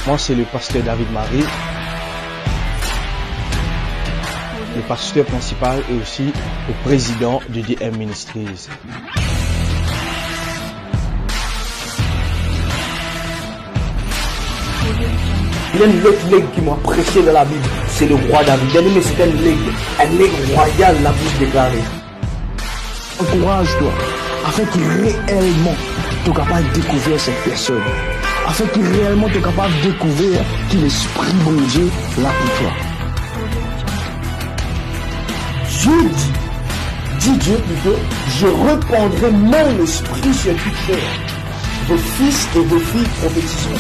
Moi, c'est le pasteur David Marie, le pasteur principal et aussi le président du DM Ministries. Il y a une autre legs qui m'a prêché dans la Bible, c'est le roi David. Bien aimé, c'est un legs royal, la Bible déclarée. Encourage-toi, afin que réellement tu sois capable de découvrir cette personne. Afin que réellement tu sois capable de découvrir que l'Esprit bon Dieu là pour toi. Dieu dit Dieu plutôt, je répandrai mon esprit sur toute chair. Vos fils et vos filles prophétiseront.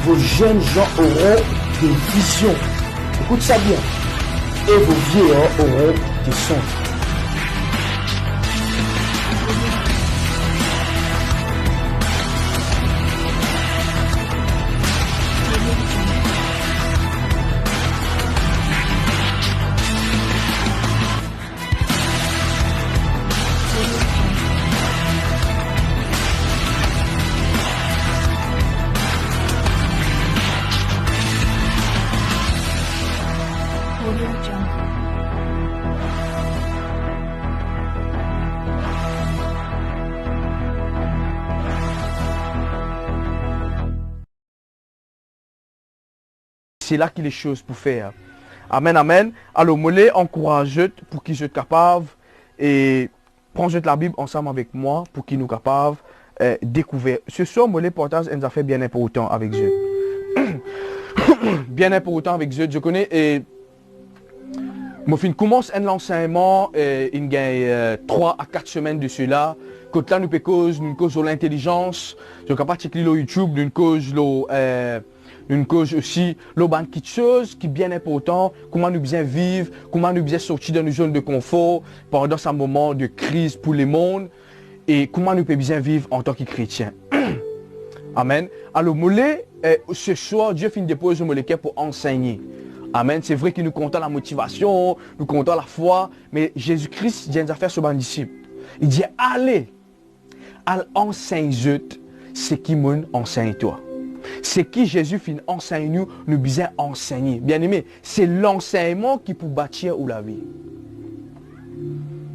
Vos jeunes gens auront des visions. Écoute ça bien. Et vos vieillards auront des songes. C'est là qu'il y a les choses pour faire. Amen, amen. Alors, je les encourage pour qu'ils soient capables et prendre la Bible ensemble avec moi pour qu'ils nous capables de découvrir. Ce soir, je les partage un affaire bien important avec Dieu. Bien important avec Dieu. Je connais et je commence un enseignement il y a 3 à 4 semaines de cela. Quand là, nous cause l'intelligence. Je suis capable de checker sur YouTube, d'une cause une cause aussi, quelque chose qui est bien important, comment nous bien vivre, comment nous bien sortir de nos zones de confort pendant ce moment de crise pour le monde et comment nous pouvons bien vivre en tant que chrétiens. Amen. Alors, ce soir, Dieu finit de poser mon cœur pour enseigner. Amen. C'est vrai qu'il nous compte la motivation, nous compte la foi, mais Jésus-Christ vient de faire sur ses disciples. Il dit, allez, enseigne ce qui m'enseigne toi. C'est qui Jésus finit enseigne nous, nous bien enseigner. Bien aimé, c'est l'enseignement qui peut bâtir ou la vie.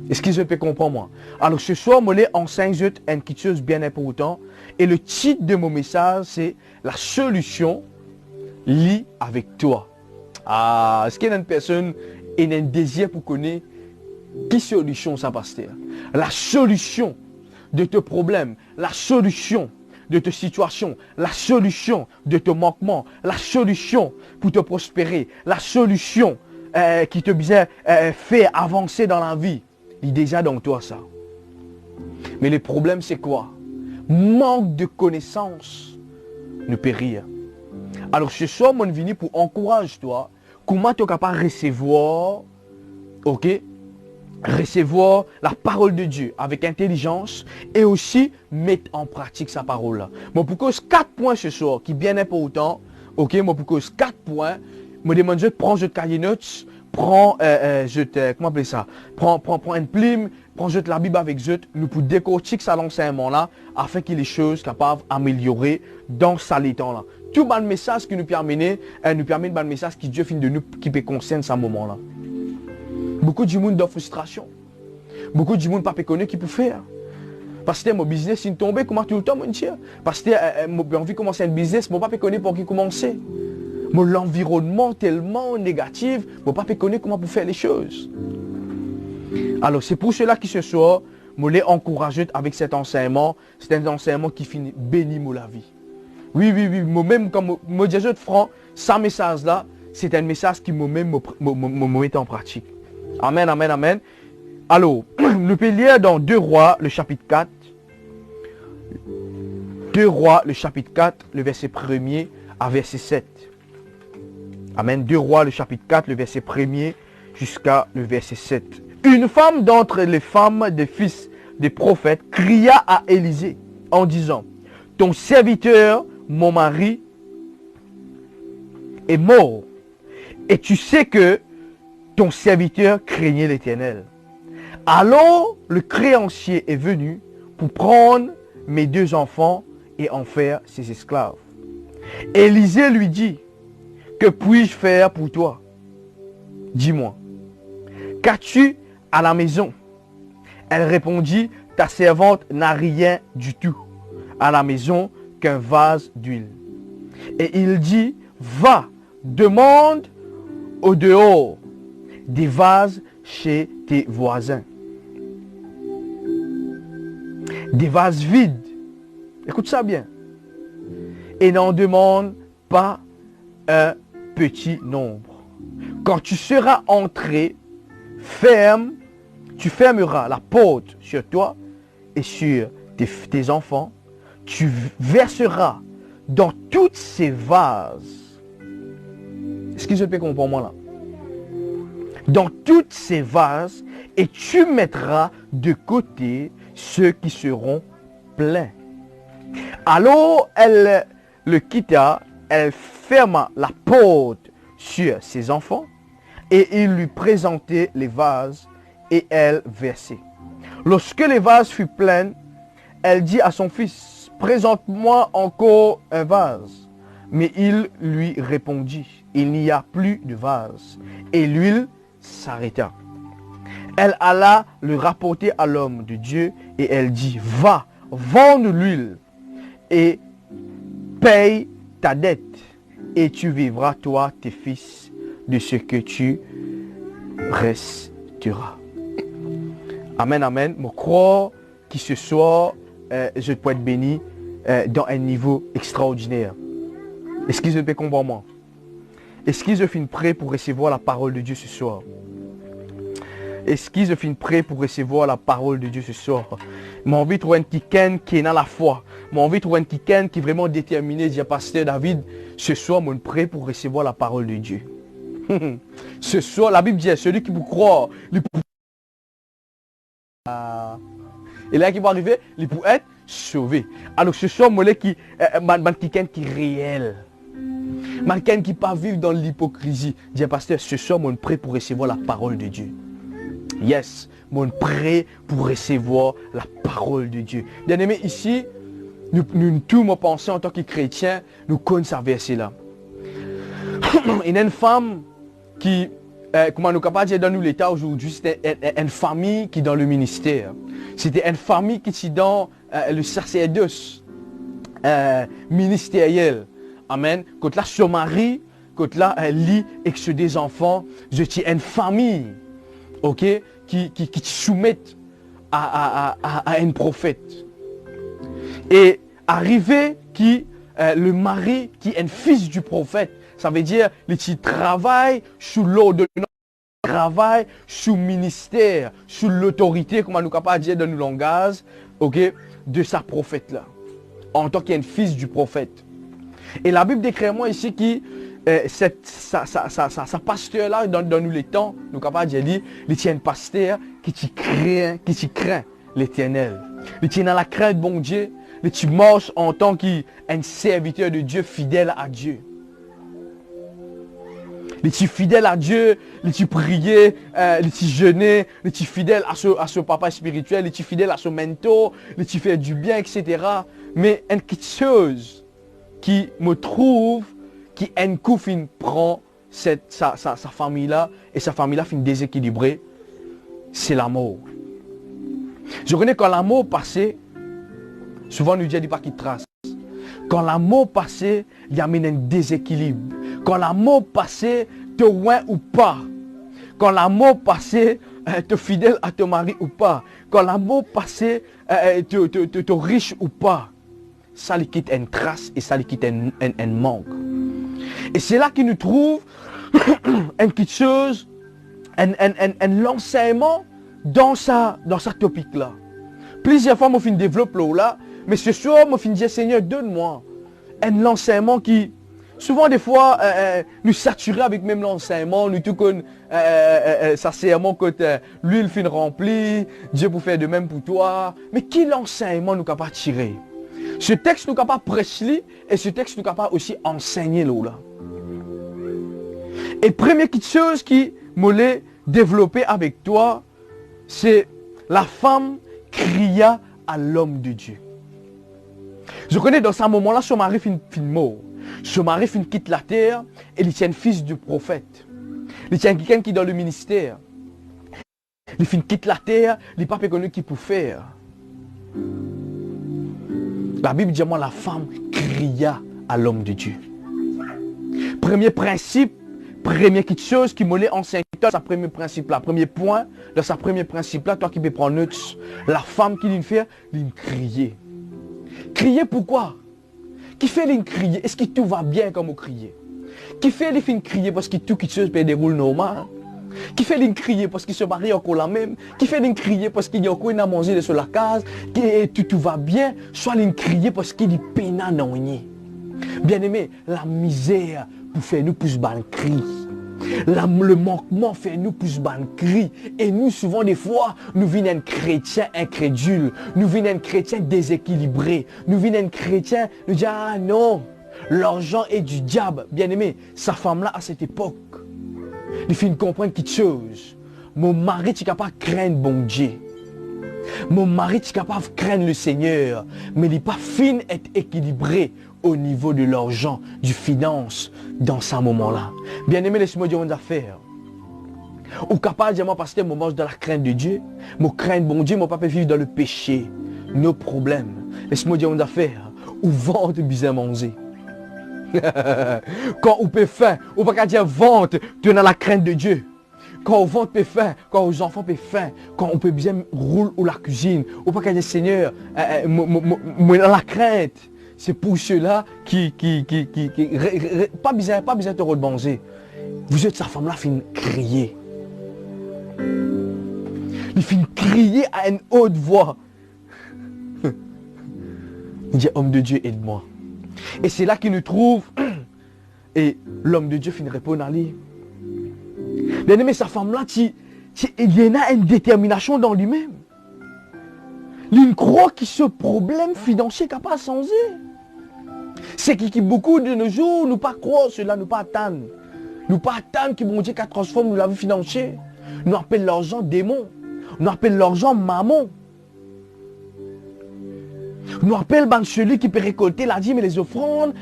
Est-ce que je peux comprendre moi? Alors ce soir, je enseigne une chose bien importante. Et le titre de mon message, c'est la solution lie avec toi. Ah, est-ce qu'il y a une personne qui a un désir pour connaître quelle solution ça passe? La solution de tes problèmes, la solution de tes situations, la solution de tes manquements, la solution pour te prospérer, la solution qui te bien fait avancer dans la vie. Il est déjà dans toi ça. Mais le problème c'est quoi? Manque de connaissances nous périr. Alors ce soir, mon venu pour encourager toi, comment tu es capable de recevoir, ok? Recevoir la parole de Dieu avec intelligence et aussi mettre en pratique sa parole là. Moi pour cause 4 points ce soir qui bien important. OK, moi pour cause 4 points, me demande de prendre votre cahier notes, prends comment appeler ça? Prends une plume, prends la Bible avec eux, nous pour décortiquer ça l'enseignement là afin que les choses capables d'améliorer dans sa temps là. Tout bon message qui nous permet un message qui Dieu finit de nous qui peut concerner ce moment là. Beaucoup de monde dans frustration. Beaucoup de monde pas connaître qui peut faire. Parce que mon business il tombé, comment tout le temps mon dire? Parce que j'ai envie de commencer un business, moi pas connaître pour qui commencer. Mon l'environnement tellement négatif, moi pas connaître comment pour faire les choses. Alors c'est pour cela que ce soir, je les encourage avec cet enseignement. C'est un enseignement qui finit béni la vie. Oui, moi-même comme je dis franc, ce message là, c'est un message qui moi-même me met en pratique. Amen, amen, amen. Alors, nous pouvons lire dans 2 Rois, le chapitre 4. 2 Rois, le chapitre 4, le verset 1er à verset 7. Amen. 2 Rois, le chapitre 4, le verset 1er jusqu'à le verset 7. Une femme d'entre les femmes des fils des prophètes cria à Élisée en disant, ton serviteur, mon mari, est mort. Et tu sais que ton serviteur craignait l'Éternel. Alors le créancier est venu pour prendre mes 2 enfants et en faire ses esclaves. Élisée lui dit, que puis-je faire pour toi? Dis-moi, qu'as-tu à la maison? Elle répondit, ta servante n'a rien du tout à la maison qu'un vase d'huile. Et il dit, va, demande au dehors des vases chez tes voisins. Des vases vides. Écoute ça bien. Et n'en demande pas un petit nombre. Quand tu seras entré, tu fermeras la porte sur toi et sur tes enfants. Tu verseras dans toutes ces vases. Est-ce que je peux comprendre moi là? Dans toutes ces vases, et tu mettras de côté ceux qui seront pleins. Alors elle le quitta, elle ferma la porte sur ses enfants et il lui présentait les vases et elle versait. Lorsque les vases furent pleins, elle dit à son fils, présente-moi encore un vase. Mais il lui répondit, il n'y a plus de vase. Et l'huile s'arrêta. Elle alla le rapporter à l'homme de Dieu et elle dit, va, vendre l'huile et paye ta dette et tu vivras toi, tes fils, de ce que tu resteras. Amen, amen. Je crois que ce soir, je peux être béni dans un niveau extraordinaire. Est-ce que je peux comprendre moi? Est-ce que je finis prêt pour recevoir la parole de Dieu ce soir? Est-ce que je finis prêt pour recevoir la parole de Dieu ce soir? J'ai envie de trouver quelqu'un qui est dans la foi. J'ai envie de trouver quelqu'un qui est vraiment déterminé. Dire, pasteur David, ce soir, je suis prêt pour recevoir la parole de Dieu. Ce soir, la Bible dit, celui qui vous croit, et là qui va arriver, il peut être sauvé. Alors ce soir, je suis quelqu'un qui est réel. Quelqu'un qui ne peut pas vivre dans l'hypocrisie. Dis, pasteur, ce soir, je suis prêt pour recevoir la parole de Dieu. Yes, je suis prêt pour recevoir la parole de Dieu. Bien aimé, ici, nous tous, moi, pensons en tant que chrétiens, nous connaissons ce verset-là. Il y a une femme qui, comment nous capables de dire dans nous l'état aujourd'hui, c'était une famille qui est dans le ministère. C'était une famille qui est dans le sacerdoce ministériel. Amen. Quand là, son mari, quand là, elle lit et que des enfants, je suis une famille, ok, qui soumettent à un prophète. Et arrivé qui le mari qui est un fils du prophète, ça veut dire qu'il travaille sous l'ordonnance, travaille sous ministère, sous l'autorité, comme nous capables de dire dans nos langages, ok, de sa prophète là, en tant qu'un fils du prophète. Et la Bible décrit moi ici qui sa pasteur là dans nous les temps, nous capables de dire, il tient un pasteur qui craint l'Éternel. Il tient dans la crainte de bon Dieu, il marche en tant qu'un serviteur de Dieu fidèle à Dieu. Il est fidèle à Dieu, il est prié, il est jeûné, il est fidèle à ce papa spirituel, il est fidèle à ce mentor, il est fait du bien, etc. Mais une petite chose qui me trouve, qui un coup fin prend sa famille-là, et sa famille-là finit déséquilibrée, c'est l'amour. Je connais quand l'amour passé, souvent nous dit pas qu'il trace. Quand l'amour passé, il y a un déséquilibre. Quand l'amour passé, te loin ou pas. Quand l'amour passé, te fidèle à ton mari ou pas. Quand l'amour passé, te riche ou pas. Ça lui quitte une trace et ça lui quitte un manque. Et c'est là qu'il nous trouve une petite chose, un enseignement dans sa topic là. Plusieurs fois, je développe là, mais ce soir, je dis, Seigneur, donne-moi un enseignement qui, souvent des fois, nous saturer avec même l'enseignement, nous tout comme ça serment que l'huile fin remplie, Dieu pour faire de même pour toi. Mais quel enseignement nous capable de tirer? Ce texte nous capable de prêcher et ce texte nous capable aussi enseigner là. Et première petite chose qui m'allait développer avec toi, c'est la femme cria à l'homme de Dieu. Je connais dans ce moment-là, son mari fin mort. Ce mari quitte la terre et il tient fils du prophète. Il tient quelqu'un qui est dans le ministère. Il quitte la terre, il n'est pas connu qui peut faire. La Bible dit, moi, la femme cria à l'homme de Dieu. Premier principe, première petite chose qui m'allait enseigner dans sa premier principe là. Premier point, dans sa premier principe là, toi qui peux prendre note, la femme qui vient faire, il crier. Crier pourquoi? Qui fait les crier? Est-ce que tout va bien comme on crier? Qui fait les filles crier parce que tout qui se peut déroule normal? Qui fait les crier parce qu'il se marie encore la même? Qui fait les crier parce qu'il y a encore une à manger sur la case? Que tout va bien? Soit les crier parce qu'il est pénal non rien. Bien aimé, la misère pour faire nous plus ban cri. Le manquement fait nous plus ban cri. Et nous souvent des fois, nous venons un chrétien incrédule. Nous venons un chrétien déséquilibré. Nous venons un chrétien, nous disons ah non, l'argent est du diable. Bien aimé, sa femme là à cette époque, il faut comprendre quelque chose. Mon mari est capable de craindre bon Dieu. Mon mari est capable de craindre le Seigneur. Mais il n'est pas fin d'être équilibré au niveau de l'argent, du finance, dans ce moment-là. Bien aimé, laisse-moi dire une affaire. Ou capable de dire, moi, parce que je mange dans la crainte de Dieu, moi crainte bon Dieu, moi pas vivre dans le péché. Nos problèmes. Laisse-moi dire une affaire. Ou vente bien manger. Quand on peut faim, on ne peut pas dire vente, tu es dans la crainte de Dieu. Quand on vend peut faim, quand aux enfants peut faim, quand on peut bien rouler ou la cuisine, on peut pas dire Seigneur, moi dans la crainte. C'est pour ceux-là qui pas besoin de rebanser. Vous êtes sa femme là, fin crier. Il fin crier à une haute voix. Il dit homme de Dieu, aide-moi. Et c'est là qu'il nous trouve. Et l'homme de Dieu finit répondre à lui. Bien aimé, sa femme là, il y en a une détermination dans lui-même. Il croit que ce problème financier n'est pas changé. C'est qui beaucoup de nos jours, nous pas croire cela, nous pas attendre. Nous pas attendre que mon Dieu transforme la vie financière. Nous appelons l'argent démon. Nous appelons l'argent mammon. Nous appelons celui qui peut récolter la dîme et les offrandes,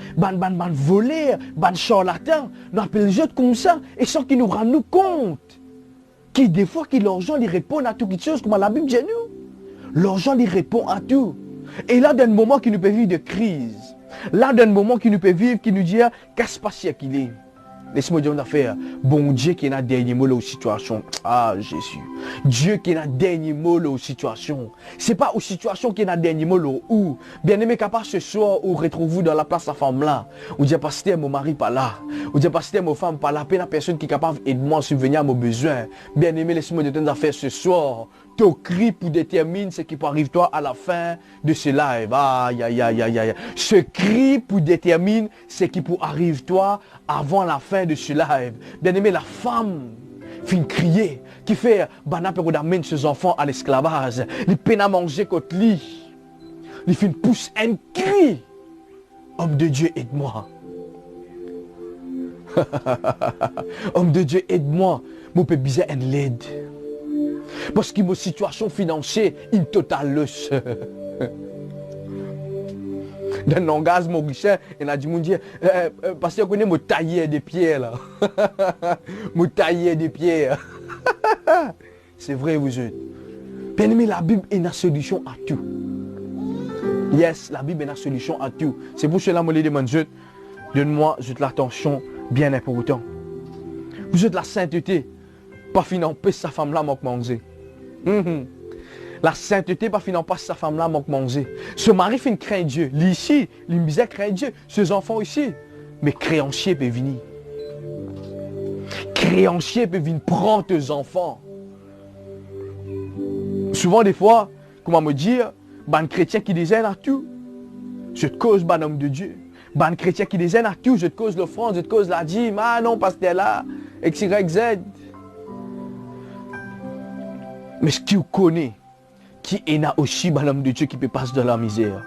voler, charlatan. Nous appelons les autres comme ça. Et sans qu'ils nous rendent compte. Qui des fois, que l'argent lui répond à toutes les choses, comme la Bible dit nous. L'argent lui répond à tout. Et là, dans un moment qui nous peut vivre de crise. Là, dans un moment qui nous peut vivre, qui nous dit, qu'est-ce qui se passe qu'il est? Laisse-moi dire une affaire. Bon Dieu qui est dans le dernier mot aux situations. Ah, Jésus. Dieu qui est dans le dernier mot aux situations. Ce n'est pas aux situations qui est dans le dernier mot où. Bien aimé, capable ce soir, où retrouvez-vous dans la place de la femme là. Ou dire, pasteur, mon mari pas là. Ou dire, pasteur, mon femme pas là. Peine la personne qui est capable d'aider moi à subvenir à mes besoins. Bien aimé, laisse-moi dire une affaire ce soir. Ton cri pour déterminer ce qui peut arriver toi à la fin de ce live. Aïe, aïe, aïe, aïe, aïe. Ce cri pour déterminer ce qui peut arriver toi avant la fin de ce live. Bien aimé, la femme fin crier, qui fait bana pour d'amener ses enfants à l'esclavage. Il peine à manger contre lui. Il fin pousse un cri. Homme de Dieu, aide-moi. Homme de Dieu, aide-moi. Mon peut bizarre en l'aide. Parce que ma situation financière est totale. Dans le langage mauricien, il a dit, mon Dieu, parce que je connais mon tailleur de pierre là. Mon tailleur de pierre. C'est vrai, vous êtes. Bien aimé, la Bible est une solution à tout. Yes, la Bible est une solution à tout. C'est pour cela que je lui demande, donne-moi l'attention bien important. Vous êtes la sainteté. Pas finir pas sa femme là manque manger. La sainteté pas finir pas sa femme là manque manger. Ce mari fait craindre Dieu. Ici, il me disait craindre Dieu. Ses enfants ici. Mais créancier peut venir. Créancier peut venir prendre tes enfants. Souvent des fois, comment me dire, ban chrétien qui disait à tout. Je te cause ban homme de Dieu. Ban chrétien qui disait à tout. Je te cause l'offrande, je te cause la dîme. Ah non, pasteur là. X, Y, Z. Mais ce qu'il connaît, qui est là aussi l'homme de Dieu qui peut passer dans la misère.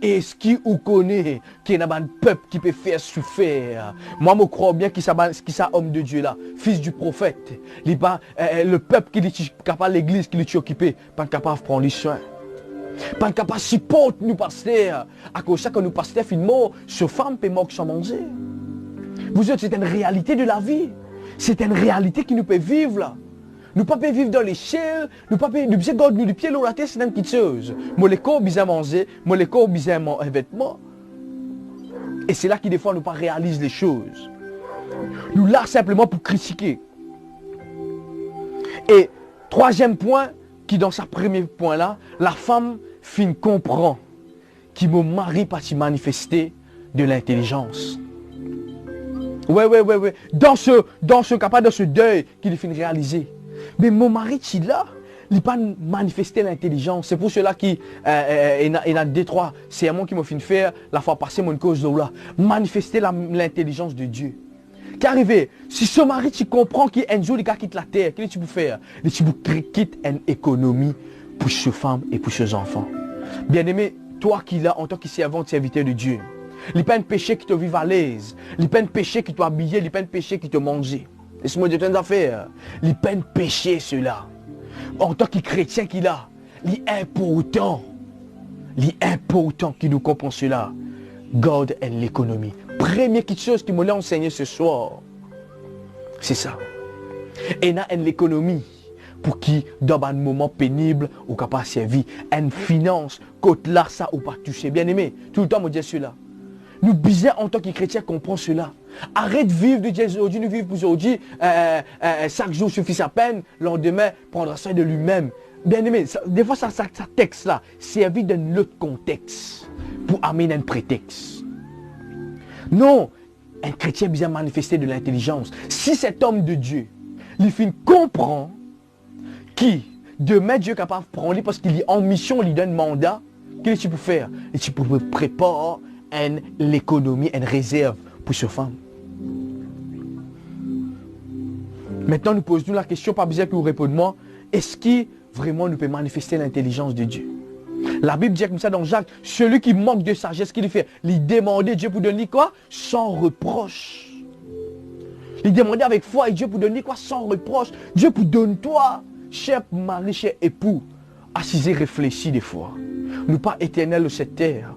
Et ce qu'il connaît, qui est un peuple qui peut faire souffrir. Moi, je crois bien qu'il est homme de Dieu là, fils du prophète. Le peuple qui est capable, l'église qui est occupé, pas capable de prendre les soins. Pas capable de supporter nous pasteurs. À cause de ça que nous pasteurs finalement, ce femme peut mort sans manger. Vous êtes, c'est une réalité de la vie. C'est une réalité qui nous peut vivre là. Nous ne pouvons pas vivre dans l'échelle, nous ne pouvons pas vivre nous, du pied dans la tête, c'est une petite chose. Moi, les corps bizarre manger, moi, les corps bizarre un vêtement. Et c'est là qu'il des fois nous pas réalise les choses. Nous là simplement pour critiquer. Et troisième point, qui dans sa premier point là, la femme fin comprend qu'il mon mari pas s'y manifester de l'intelligence. Ouais. Dans ce capable, dans ce deuil qu'il finit réaliser. Mais mon mari, il là, il n'a pas manifesté l'intelligence. C'est pour cela qu'il y a deux, trois sermons qui m'ont fait faire la fois passée, mon cause là. Manifester l'intelligence de Dieu. Qu'arrivé, si ce mari, tu comprends qu'il un jour, il quitte la terre, qu'est-ce que tu peux faire? Tu peux quitter une économie pour ces femmes et pour ces enfants. Bien-aimé, toi qui là, en tant que servante, serviteur de Dieu, il n'y a pas un péché qui te vive à l'aise. Il n'y a pas un péché qui te habillé, il n'y a pas un péché qui te manger. Laisse-moi dire une affaire. Il n'y a pas un péché cela. En tant que chrétien qu'il a, il est important. Il est important qu'il nous comprenne cela. God et l'économie. Première chose qui m'a enseigné ce soir, c'est ça. Et il y a l'économie pour qui, dans un moment pénible, ou capable de servir, une finance, côté là, ça ou pas toucher. Bien aimé, tout le temps, me dire cela. Nous bisons en tant que chrétiens comprendre cela. Arrête de vivre de Dieu aujourd'hui, nous vivons pour aujourd'hui. Chaque jour suffit sa peine, le lendemain prendra soin de lui-même. Bien aimé, des fois ça texte là, servit d'un autre contexte pour amener un prétexte. Non, un chrétien bien manifester de l'intelligence. Si cet homme de Dieu, il finit comprend qui demain Dieu est capable de prendre parce qu'il est en mission, il lui donne mandat, qu'est-ce qu'il peut faire? Et tu peux préparer l'économie, une réserve pour ce femme. Maintenant, nous posons la question, pas besoin que vous répondiez moi, est-ce qu'il vraiment nous peut manifester l'intelligence de Dieu? La Bible dit comme ça dans Jacques, celui qui manque de sagesse, qu'il fait? Il demandait Dieu pour donner quoi? Sans reproche. Il demandait avec foi et Dieu pour donner quoi? Sans reproche. Dieu pour donner toi, cher mari, cher époux, assisez, réfléchis des fois. Nous pas éternels de cette terre,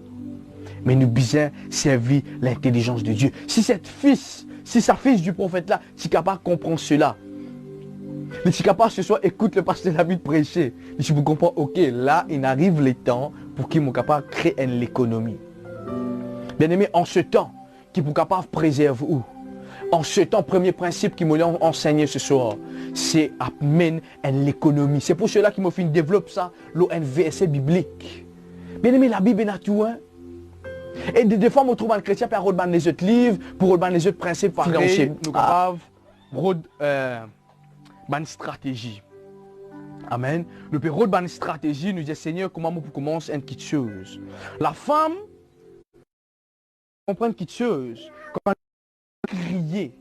mais nous bisons servir l'intelligence de Dieu. Si cette fils, si sa fille du prophète là, tu es capable de comprendre cela. Mais tu es capable ce soir, écoute le pasteur David prêcher. Et tu peux comprendre, ok, là, il arrive le temps pour qu'il soit capable de créer l'économie. Bien aimé, en ce temps, qu'il soit capable de préserver où? En ce temps, premier principe qui m'a enseigné ce soir, c'est amener l'économie. C'est pour cela qu'il m'a fait développer ça, l'ONVSC biblique. Bien aimé, la Bible est naturelle. Et des fois, on trouve un chrétien pour reprendre les autres livres, pour reprendre les autres principes financiers. Nous capables une stratégie. Amen. Nous pouvons reprendre une stratégie, nous dire Seigneur, comment on peut commencer une petite chose. La femme comprend une petite chose. Quand on crier.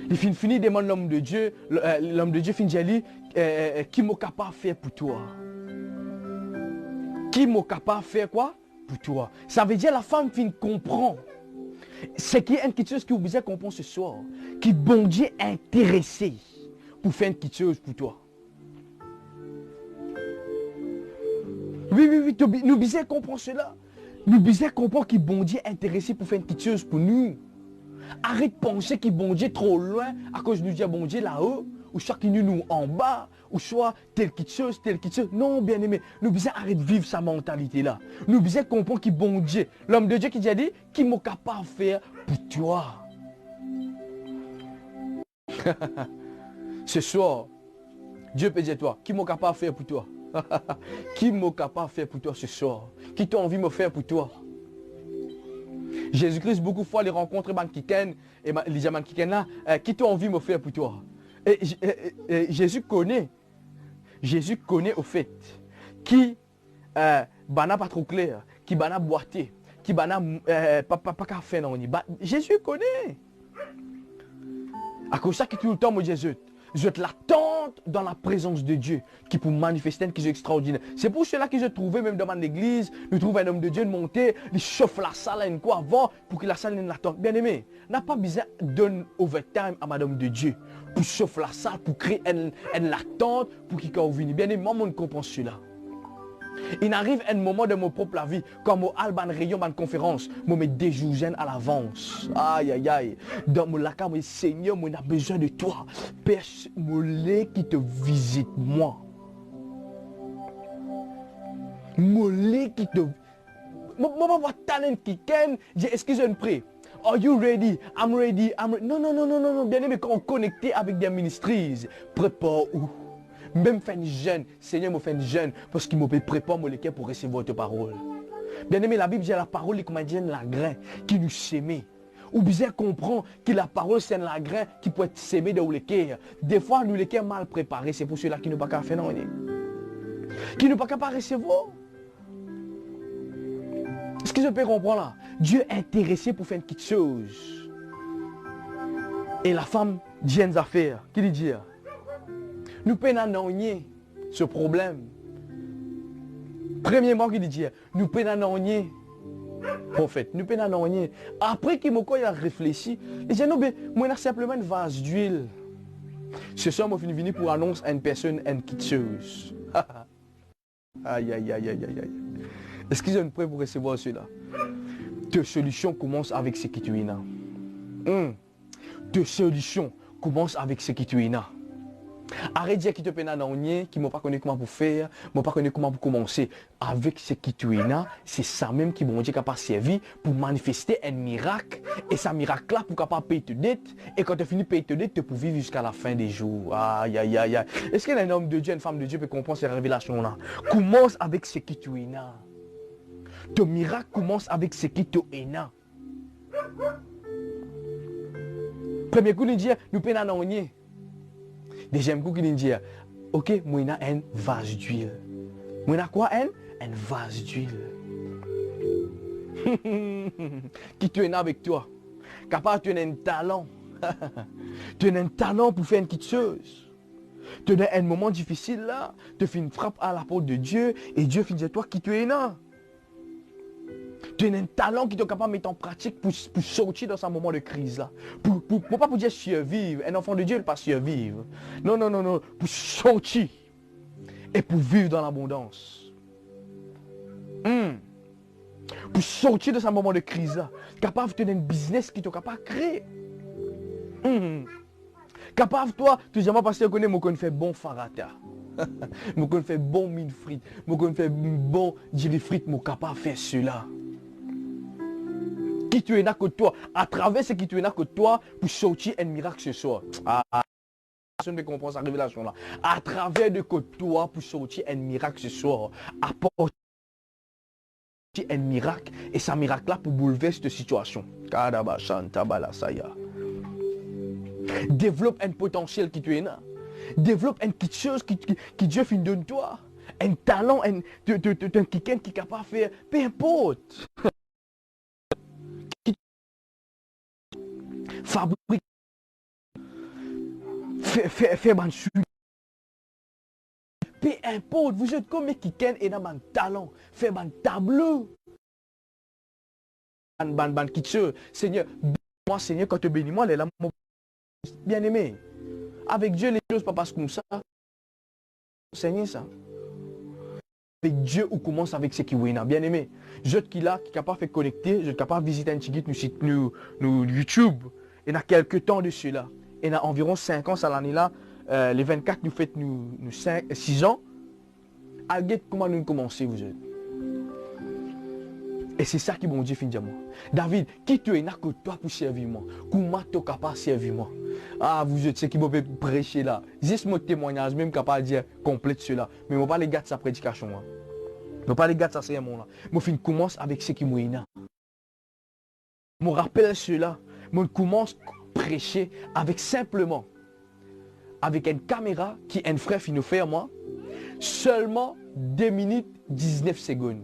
Il finit demande l'homme de Dieu, l'homme de Dieu finit dire qui m'a capable de faire pour toi? Qui m'a capable de faire quoi? Pour toi. Ça veut dire la femme comprend. C'est qui est une petite chose que vous besoin comprendre ce soir. Qui bon Dieu est intéressé pour faire une petite chose pour toi. Oui, nous besoin comprendre cela. Nous besoin comprendre qui bon Dieu est intéressé pour faire une petite chose pour nous. Arrête de penser qu'il bon Dieu trop loin à cause de nous dire bon Dieu là-haut, ou chacun de nous en bas, ou soit telle petite chose. Non, bien aimé, nous besoin arrêter de vivre sa mentalité là. Nous besoin comprendre qu'il bon Dieu, l'homme de Dieu qui a dit, qui m'a capable de faire pour toi. Ce soir, Dieu peut dire toi, qui m'a capable de faire pour toi? Qui m'a capable de faire pour toi ce soir? Qui t'a envie de me faire pour toi? Jésus-Christ, beaucoup de fois, les rencontres Mankiken, et les Mankiken là, qui t'a envie de me faire pour toi? Et Jésus connaît au fait, qui bana pas trop clair, qui bana boité, qui bana pas qu'à faire non. Jésus connaît. À cause de ça, qui tout le temps, moi Jésus, je te l'attente dans la présence de Dieu qui peut manifester une chose extraordinaire. C'est pour cela que je trouvais même dans l'église, nous trouvons un homme de Dieu de monter, il chauffe la salle une quoi avant pour que la salle ne l'attende. Bien aimé, n'a pas besoin de donner overtime à madame de Dieu pour chauffer la salle, pour créer une attente pour qu'il vienne. Bien aimé, moi, on comprend cela. Il arrive un moment de mon propre vie, comme au Alban Rayon, ma conférence, je me déjoujenne à l'avance. Aïe, aïe, aïe. Dans mon lac, mon Seigneur, on a besoin de toi. Père, mollet qui te visite, moi. Mollet qui te... Moi, je talent qui ken. Est-ce que je ne prie? Are you ready? I'm ready. Non, non, non, non, non, non. Bien aimé, quand on connecte avec des ministries, prépare où? Même fait jeune, Seigneur me fait jeune, parce qu'il me prépare mon cœur pour recevoir votre parole. Bien aimé, la Bible dit la parole, comme dit la grain qui nous sème. Ou bien comprend que la parole c'est la grain qui peut être sémé dans le cœur. Des fois, nous les cœurs mal préparés, c'est pour ceux-là qui n'ont pas qu'à faire non. Qui n'ont pas qu'à recevoir. Est-ce que je peux comprendre là? Dieu est intéressé pour faire quelque chose. Et la femme dit une affaire. Qui lui dit? Nous pouvons ce problème. Premièrement, qui dit, nous pouvons prophète, nous pouvons après qu'il m'a réfléchi, il dit, non, mais moi, j'ai simplement une vase d'huile. Ce soir, je suis venu pour annoncer à une personne une petite chose. Aïe, aïe, aïe, aïe, aïe. Est-ce qu'ils sont prêts pour recevoir cela? Tes solutions commencent avec ce qui tu es là. Tes solutions commencent avec ce qui tu es là. Arrête de dire qu'il te peine à n'ennuyer, qui ne m'a pas connu comment pour faire, ne m'a pas connu comment pour commencer. Avec ce qui tu es là, c'est ça même qui m'a dit capable de servir pour manifester un miracle. Et ce miracle-là pour capable payer tes dettes. Et quand tu finis de payer tes dettes, tu peux vivre jusqu'à la fin des jours. Aïe, aïe, aïe, aïe. Est-ce qu'un homme de Dieu, une femme de Dieu peut comprendre ces révélations-là? Commence avec ce qui tu es là. Ton miracle commence avec ce qui tu es là. Premier coup, il dit, nous peine à n'ennuyer. Deuxième coup, il dit, ok, moi, j'ai un vase d'huile. Moi, j'ai quoi, un vase d'huile. Qui tu es avec toi. Capable, tu as un talent. Tu as un talent pour faire une petite chose. Tu as un moment difficile là. Tu fais une frappe à la porte de Dieu. Et Dieu finit de toi qui tu es là. Tu as un talent qui est capable de mettre en pratique pour sortir dans ce moment de crise là. Pas pour dire survivre. Un enfant de Dieu ne peut pas survivre. Non, non, non, non. Pour sortir. Et pour vivre dans l'abondance. Pour sortir de ce moment de crise là. Capable de tenir un business qui est capable de créer. Capable toi, tu dis moi parce que je connais, moi fait bon farata. Moi fait bon mine frites. Moi fait bon diri frites, moi capable de faire cela. Qui tu es là que toi, à travers ce qui tu es là que toi, pour sortir un miracle ce soir. Personne ne comprend cette révélation là. À travers de que toi, pour sortir un miracle ce soir, apporter un miracle, et ce miracle là pour bouleverser cette situation. Développe un potentiel qui tu es là. Développe une petite chose qui Dieu finit de toi. Un talent, quelqu'un qui est capable de faire, peu importe. Fabrique, fais bonne suite. Peu importe, vous êtes comme quelqu'un et dans un talent, fais un tableau. Ban qui chose, Seigneur, moi Seigneur, quand tu bénis moi, les là, bien aimé. Avec Dieu, les choses ne passent pas comme ça. Seigneur, ça. Avec Dieu, on commence avec ce qui est bien aimé. Je qui là, qui est capable de connecter, je suis capable de visiter un petit guide, nous YouTube. Il y a quelques temps de cela. Il y a environ 5 ans, ça l'année là. Les 24, nous faites nous 6 ans. Alguette, comment nous commencer, vous êtes? Et c'est ça qui mon Dieu finit de moi. David, qui tu es là que toi pour servir moi? Comment tu es capable de servir moi? Ah, vous êtes ceux qui m'ont prêcher là. Juste mon témoignage, même capable de dire complète cela. Mais je ne vais pas les gars de sa prédication. Je ne vais pas les gars de sa sermon là. Je commence avec ce qui m'ont là. Je me rappelle cela. Je commence à prêcher avec simplement, avec une caméra qui est un frère qui nous fait moi, seulement 2 minutes 19 secondes.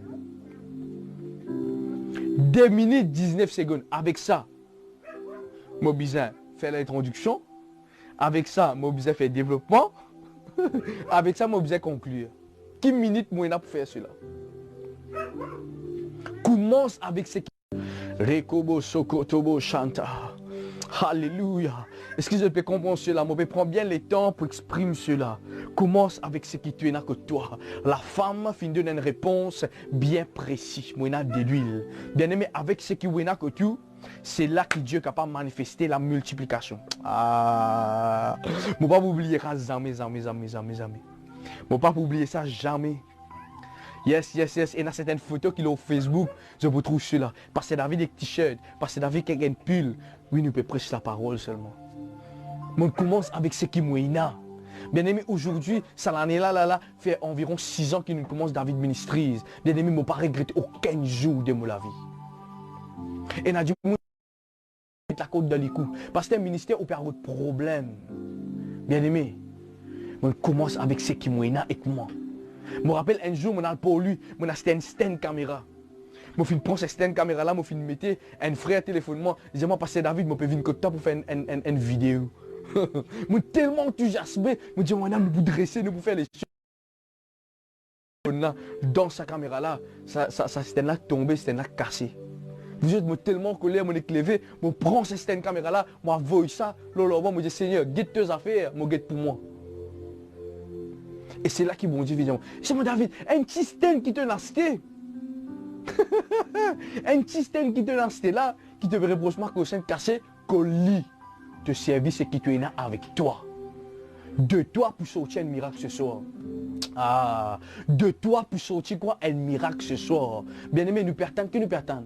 2 minutes 19 secondes. Avec ça, je besoin faire l'introduction. Avec ça, je besoin faire le développement. Avec ça, je besoin conclure. Quelle minute moi pour faire cela? Commence avec ce qui... Rekobo Sokotobo Chanta. Alléluia. Est-ce que je peux comprendre cela? Je prends bien le temps pour exprimer cela. Commence avec ce qui tu es que toi. La femme finit de donner une réponse bien précise. Moi, de l'huile. Bien aimé, avec ce qui est que tu, c'est là que Dieu est capable de manifester la multiplication. Ah. Je ne vais pas oublier ça jamais. Je ne vais pas oublier ça jamais. Yes. Et dans certaines photos qu'il a au Facebook, je vous trouve cela. Parce que David des t-shirts, parce que David quelqu'un pull. Oui, nous peut prêcher la parole seulement. On commence avec ce qui est là. Bien aimé, aujourd'hui, ça l'année là, fait environ 6 ans que nous commençons David Ministries. Bien aimé, je ne pas regretter aucun jour de ma vie. Et Nadji, la côte de l'écoute. Parce que le ministère opère d'autres problèmes. Bien aimé, on commence avec ce qui est là avec moi. Je me rappelle un jour, pour lui, c'était une stand caméra. Je prends cette stand caméra là, je mettre un frère téléphone moi, je dis moi passer David, je peux venir côté pour faire une vidéo. Je suis tellement enthousiasmé, je dis moi nous dresser, nous faire les choses. Dans sa caméra là, ça stand là tombé, stand là cassé. Vous êtes tellement colère, je suis levé, je prends cette stand caméra là, je vois ça, je dis Seigneur, guette tes affaires, je guette pour moi. Et c'est là qu'ils m'ont dit, évidemment, c'est mon David, un petit stand qui te l'acheté. Un petit stand qui te l'acheté là, qui te reproche moi qu'au sein cassé, qu'au lit de service et qui te est là avec toi. De toi pour sortir un miracle ce soir. Ah, de toi pour sortir quoi? Un miracle ce soir. Bien aimé, nous perdons, que nous perdons.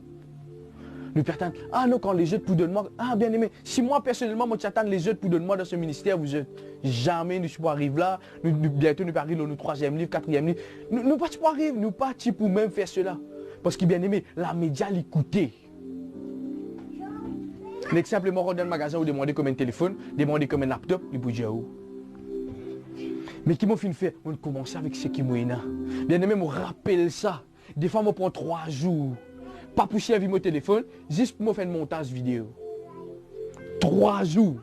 Nous perdons. Ah non, quand les autres pour donner moi. Ah bien aimé, si moi personnellement, moi j'attends les autres pour donner moi dans ce ministère, vous êtes jamais nous pas arriver là. Bientôt nous arriver dans le 3e livre, 4e livre. Nous pas arriver, nous pas pour même faire cela. Parce que bien aimé, la média l'écouter. Simplement rentrer dans le magasin ou demander comme un téléphone, demander comme un laptop, il peut dire où. Mais qui m'a fait faire, on commence avec ce qui m'a. Bien aimé, me rappelle ça. Des fois, on prend 3 jours. Pas pour servir mon téléphone, juste pour me faire un montage vidéo. 3 jours.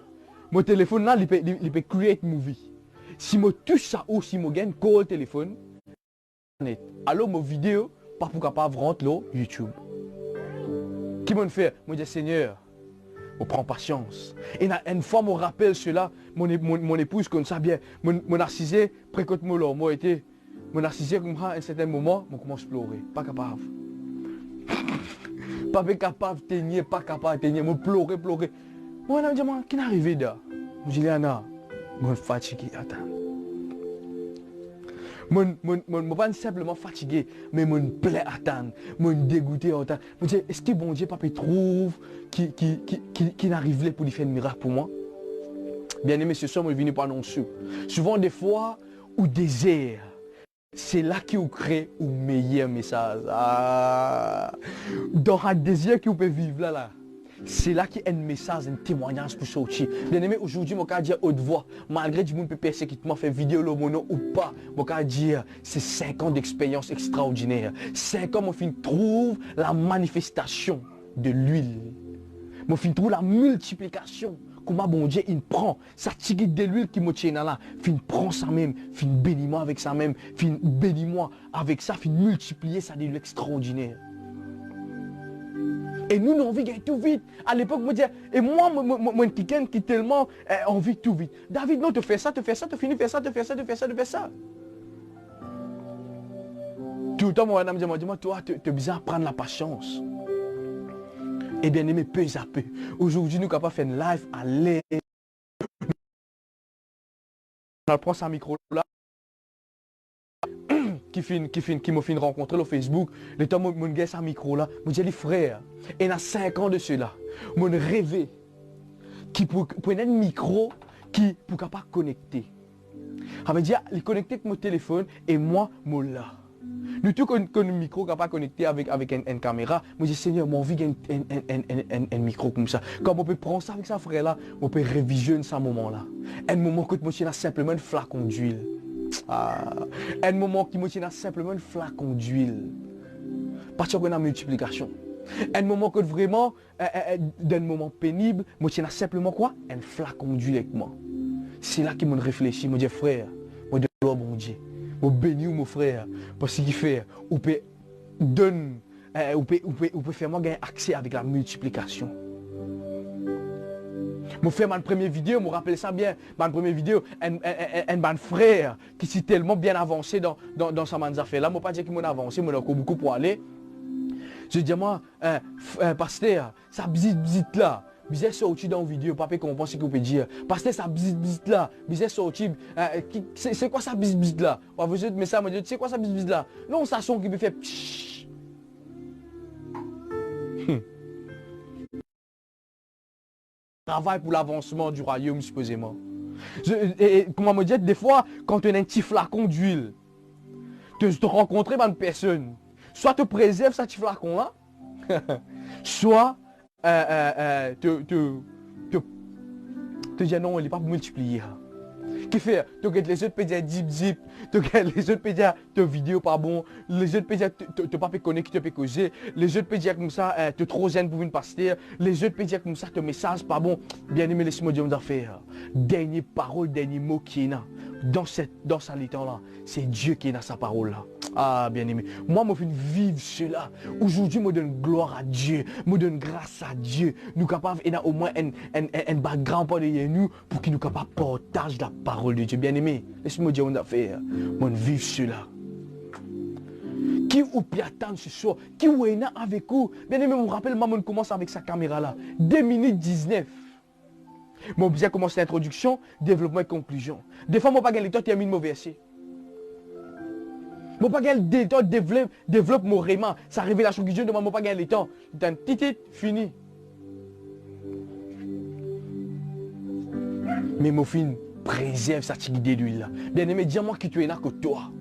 Mon téléphone là, il peut create movie. Si je touche ça ou si je gagne call téléphone, alors mon vidéo, pas pour capable rentrer là, YouTube. Qui m'a fait? Moi je dis Seigneur, on prend patience. Et une fois, je me rappelle cela, mon épouse comme ça bien, mon narcisé, précotement là, moi été, mon narcisé comme ça, à un certain moment, je commence à pleurer, pas capable. Pas capable de tenir, pas capable de tenir, je pleurer. Moi, je me dis, qu'est-ce qui est arrivé là? Je dis, Léana, je suis fatigué, attends. Je ne suis pas simplement fatigué, mais je me plaît à attendre, je suis dégoûté à attendre. Je me dis, est-ce que bon Dieu, papa, trouve qui n'arrive là pour lui faire un miracle pour moi? Bien aimé, ce soir, je suis venu par annoncer. Souvent, des fois, au désert, c'est là qu'il crée un meilleur message. Ah. Dans un désir que vous pouvez vivre là. C'est là qu'il y a un message, un témoignage pour sortir. Bien aimé, aujourd'hui, je peux dire haute voix. Malgré du monde peut persécuter, fait vidéo le mono ou pas. Je peux dire, c'est 5 ans d'expérience extraordinaire. 5 ans, mon fin trouve la manifestation de l'huile. Mon fin trouve la multiplication. Comment bon Dieu, il prend sa tigre de l'huile qui me tient là. Fin prend ça même, fin bénis-moi avec ça même, fin bénis-moi avec ça, fin multiplier ça de l'huile extraordinaire. Et nous, on vit tout vite. À l'époque, je disais, et moi, quelqu'un qui tellement on vit tout vite. David, non, tu fais ça, tu finis de faire ça, tu fais ça. Tout le temps, moi, madame dit, moi, toi, tu es besoin de prendre la patience. Et bien aimé, peu à peu. Aujourd'hui, nous sommes capables de faire une live à l'aide. On prend sa micro là. Qui m'a fait rencontrer sur Facebook. Le temps où je sa micro là, je dis les frères, et il y a 5 ans de cela, je rêvais qui pour un micro qui pour capable connecter. Ça veut dire, il connecter avec mon téléphone et moi, moi là. Nous tout qu'on micro capable connecter avec une caméra, moi je dis Seigneur, moi envie un micro comme ça. Comme on peut prendre ça avec sa frère là, on peut révisionner ce moment là. Un moment que moi je simplement un flacon d'huile. Ah, un moment qui me tient simplement un flacon d'huile. Parce qu'on a une multiplication. Un moment que vraiment, d'un moment pénible, me tient simplement quoi? Un flacon d'huile avec moi. C'est là qu'il me réfléchit, me dit frère, moi de gloire mon Dieu. Moi bénis mon frère. Parce qu'il fait, on peut donner, on peut faire moi gagner accès avec la multiplication. Je fais ma première vidéo, je me rappelle ça bien. Ma première vidéo, un frère qui s'est tellement bien avancé dans sa affaire là. Je ne peux pas dire qu'il m'a avancé, mais il a encore beaucoup pour aller. Je dis à moi, pasteur, ça visite là. Bizarre sorti dans une vidéo, papa, comment pense que vous pouvez dire. Pasteur, ça visite là. Bizarre sorti. C'est quoi ça visite là? On va vous dire, mais ça me dit, c'est quoi ça visite là? Non, ça son qui me fait. Travail pour l'avancement du royaume, supposément. Comment me dire, des fois, quand tu as un petit flacon d'huile, tu te rencontres une personne, soit te préserve ce petit flacon là, soit te dis non, il n'est pas pour multiplier. Qui fait, les autres peuvent dire zip, les autres peuvent dire ta vidéo pas bon, les autres peuvent dire tu pas pu connaître qui te peut causer, les autres peuvent dire comme ça, tu es trop zen pour une pasteur, les autres peuvent dire comme ça, ton message pas bon. Bien aimé, laisse-moi dire d'affaires. Dernière parole, dernier mot qui est là, dans sa littérature là, c'est Dieu qui est dans sa parole là. Ah, bien aimé. Moi, je veux vivre cela. Aujourd'hui, je donne gloire à Dieu. Je donne grâce à Dieu. Nous sommes capables d'avoir au moins un background pour nous pour qu'il nous capable de partager la parole de Dieu. Bien aimé, laisse-moi dire une affaire. Je veux vivre cela. Qui ou peut attendre ce soir? Qui ou est là avec vous? Bien aimé, je me rappelle, maman commence avec sa caméra là. 2 minutes 19. Moi, bien commencer l'introduction, développement et conclusion. Des fois, je ne pas gagner le temps, tu as mis le mauvais verset. Je ne pas gagner le temps, développe mon réman. Sa révélation que Dieu ne m'a pas gagner le temps. D'un petit, fini. Mais mon film préserve sa idée d'huile. Bien aimé, dis-moi qui tu es là que toi.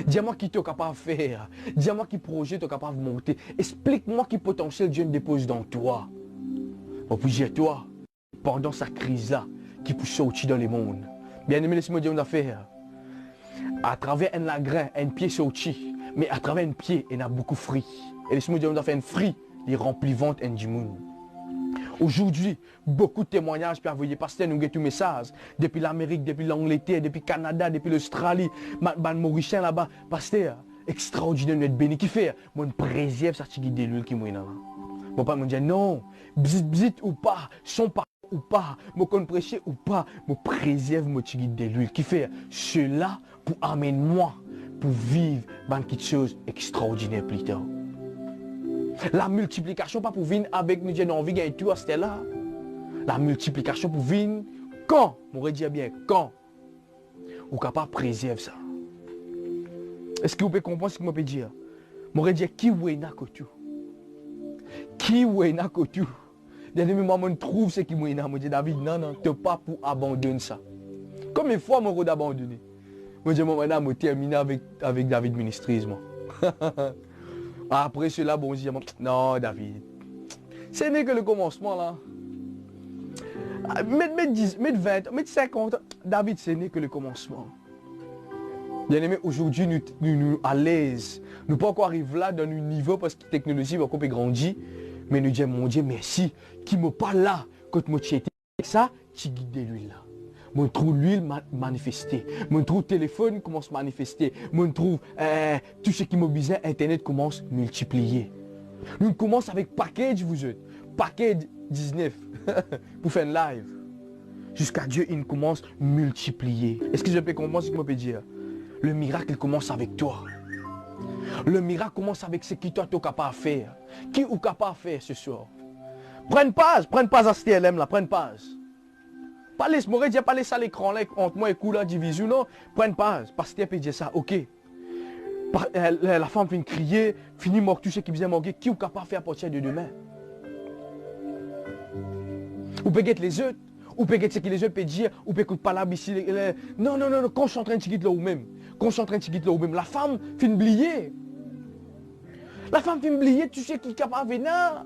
Dis-moi qui tu es capable de faire. Dis-moi qui projet tu es capable de monter. Explique-moi qui potentiel Dieu dépose dans toi. Bon, puis dire toi, pendant sa crise-là, qui peut sortir dans le monde. Bien aimé, laisse-moi dire une affaire. À travers un lagrin, un pied sorti, mais à travers un pied, il y a beaucoup de fruits. Et laisse-moi dire une affaire, un fruit, il remplit ventre et du monde. Aujourd'hui, beaucoup de témoignages peuvent envoyer pasteur nous tout message depuis l'Amérique, depuis l'Angleterre, depuis le Canada, depuis l'Australie, Mauricien là-bas, pasteur extraordinaire, nous être béni qui fait, moi préserve ça qui guide de l'huile qui m'a là. Mon père me dit non, bzit ou pas, son pas ou pas, me qu'on prêcher ou pas, me préserve mon tigui de l'huile qui fait cela pour amener moi pour vivre quelque chose d'extraordinaire plus tard. La multiplication pas pour venir avec nous dire non envie gagner tout à ce là. La multiplication pour venir quand, m'aurait dit bien quand ou capable préserve ça. Est-ce que vous pouvez comprendre ce que je peux dire? M'aurait dit qui ou est que tout. Qui ou est que tout. Dernier moment, je trouve ce qui m'a dit David, non, tu n'es pas pour abandonner ça. Combien de fois je vais abandonner? Je dis, madame, je termine avec David Ministries. Après cela, bon, je dis, non, David, ce n'est que le commencement là. Mets 10, mets 20, mets 50, David, ce n'est que le commencement. Bien aimé, aujourd'hui, nous à l'aise. Nous ne pouvons pas encore arriver là dans un niveau parce que la technologie va encore grandir. Mais nous disons, mon Dieu, merci, qui me parle là, quand moi tu étais avec ça, tu guides l'huile là. Moi, je trouve l'huile manifester. Moi, je trouve le téléphone commence à manifester. Moi, je trouve tout ce qui me besoin, Internet commence à multiplier. Nous commençons avec package, vous êtes. Package 19 pour faire un live. Jusqu'à Dieu, il commence à multiplier. Est-ce que je peux comprendre ce que je peux dire? Le miracle, il commence avec toi. Le miracle commence avec ce que toi, tu es capable de faire. Qui est capable de faire ce soir? Prends pas à STLM là, prends pas. Pas les, m'aurais dit pas laisser l'écran là entre moi et coup là, division, non. Prends pas, parce que tu peux dire ça, ok. La femme vient crier, finit mort, tout ce qui vient manquer, qui est capable de faire à partir de demain? Ou peut être les autres, ou peut être ce que les autres peuvent dire, ou peut être pas là, ici. Non, concentre un petit là ou même. Concentre un petit là ou même. La femme fait oublier. La femme fait oublier, tu sais qui est capable de venir.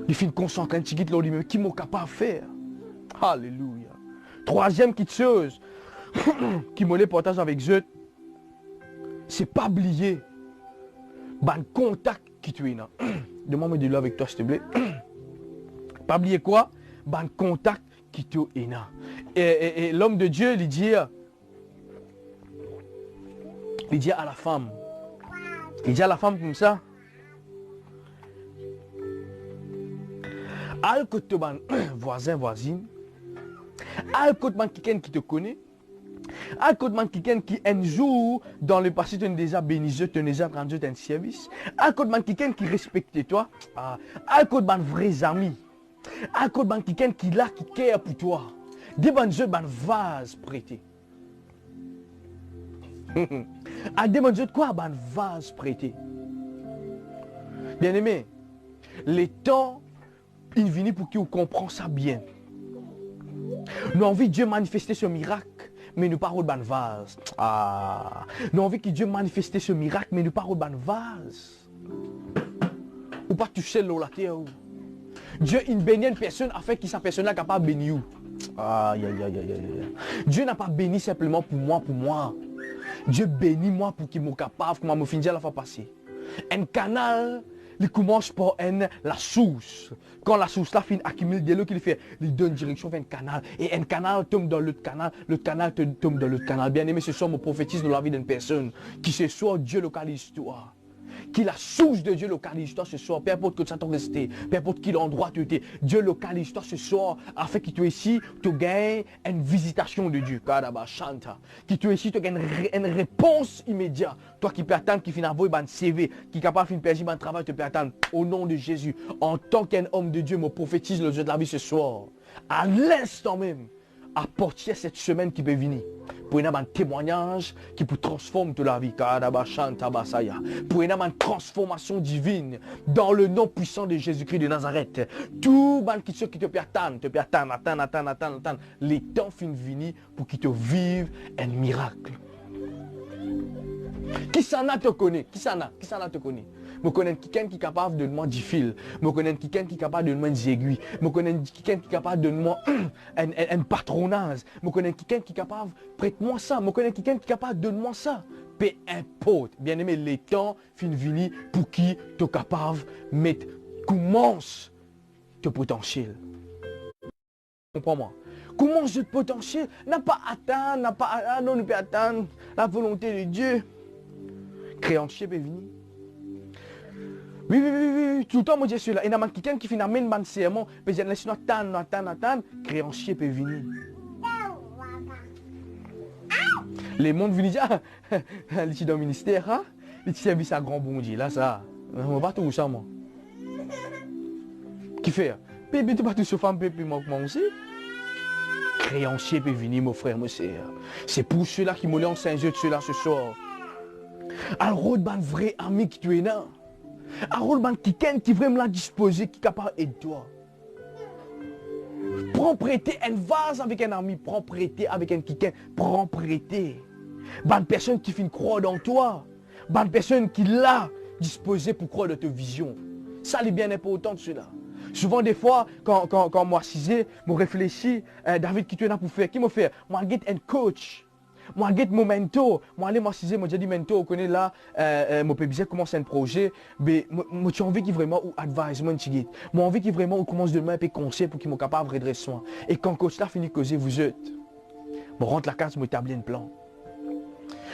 Il fait concentrer un petit là lui-même, qui est capable de faire. Alléluia. Troisième petite chose, qui me les partage avec eux, c'est pas oublier. Ben contact qui tu es là. Demande-moi de là avec toi, s'il te plaît. Pas oublier quoi? Ben contact qui tu es là. Et l'homme de Dieu, il dit à la femme. Il dit à la femme comme ça. Al côté ban voisin, voisine. Al côté ban quelqu'un qui te connaît. Al côté ban quelqu'un qui un jour, dans le passé, tu as déjà béni, tu as déjà rendu un service. Al côté ban quelqu'un qui respecte toi. Al côté ban vrais amis. Al côté ban quelqu'un qui là, qui care pour toi. Des ban jeux ban vase prêté. À des ban jeux quoi ban vase prêté. Bien aimé, les temps, il finit pour qu'il comprenne ça bien. Nous avons envie de Dieu manifester ce miracle, mais nous parlons de ban vase. Nous avons envie que Dieu manifester ce miracle, mais nous parlons de ban vase. Ou pas toucher l'eau la terre. Dieu il bénit une personne afin que sa personne est capable de bénir. Dieu n'a pas béni simplement pour moi. Dieu bénit moi pour qu'il soit capable, pour me finir la fois passée. Un canal, il commence par la source. Quand la source là finit accumule de l'eau qu'il fait, il donne direction vers un canal. Et un canal tombe dans l'autre canal, le canal tombe dans l'autre canal. Bien aimé, ce soir, mon prophétise dans la vie d'une personne. Qui ce soir, Dieu localise toi. Qui la source de Dieu localise toi ce soir. Peu importe que ça t'en resté, peu importe quel endroit tu étais. Dieu localise toi ce soir afin que tu ici, tu gagnes une visitation de Dieu. Qui tu ici, tu gagnes une réponse immédiate. Toi qui peux attendre, qui finit avoir un CV, qui est capable de faire un travail, tu peux attendre. Au nom de Jésus, en tant qu'un homme de Dieu, me prophétise le Dieu de la vie ce soir. À l'instant même, apporter cette semaine qui peut venir. Pour une un témoignage qui peut transformer toute la vie. Pour une transformation divine dans le nom puissant de Jésus-Christ de Nazareth. Tout ce qui te peut attendre, attendre. Les temps finissent venir pour qu'ils te vivent un miracle. Qui s'en a te connaît? Qui s'en a te connaît? Je connais quelqu'un qui est capable de demander du fil. Je connais quelqu'un qui est capable de demander des aiguilles. Je connais quelqu'un qui est capable de demander un patronage. Je connais quelqu'un qui est capable de prête-moi ça. Je connais quelqu'un qui est capable de demander ça. Peu importe. Bien aimé, les temps finissent venir pour qui tu es capable de mettre, commence ton potentiel. Comprends-moi. Commence ton potentiel. N'a pas atteint, non, ne peut attendre la volonté de Dieu. Créancier peut venir. Oui, tout le temps, moi, je suis là. Il y a quelqu'un qui finit à mettre un serment, mais je laisse attendre, créancier peut venir. Les mondes viennent dire, les petits dans le ministère, les petits services à grand bon Dieu, là, ça. On va pas tout ça, moi. Qui fait? Puis, tu vas tout sur femme, puis moi aussi. Créancier peut venir, mon frère, mon sœur. C'est pour ceux-là qui m'ont en Saint-Dieu de ceux-là ce soir. Alors, un vrai ami qui tu es là. Alors, quelqu'un qui vraiment la disposé, qui est capable d'aider toi. Prends prêter un vase avec un ami, prends prêter avec un quelqu'un, prends prêter. Bonne personne qui finit croire dans toi. Bonne personne qui l'a disposé pour croire dans ta vision. Ça, c'est bien important de cela. Souvent, des fois, quand moi, je réfléchis, David, qui tu es là pour faire? Qui m'a fait? Moi, je suis un coach. Moi, je suis mon mentor. Moi, je j'ai dit mentor, on connaît là, mon PBZ commence un projet, mais moi, j'ai envie qu'il vraiment ou advisement, moi, envie qu'il vraiment commence de un peu conseil pour qu'il soit capable de redresser soin. Et quand le coach là finit de causer, vous êtes. Moi, rentre la case, moi, établir un plan.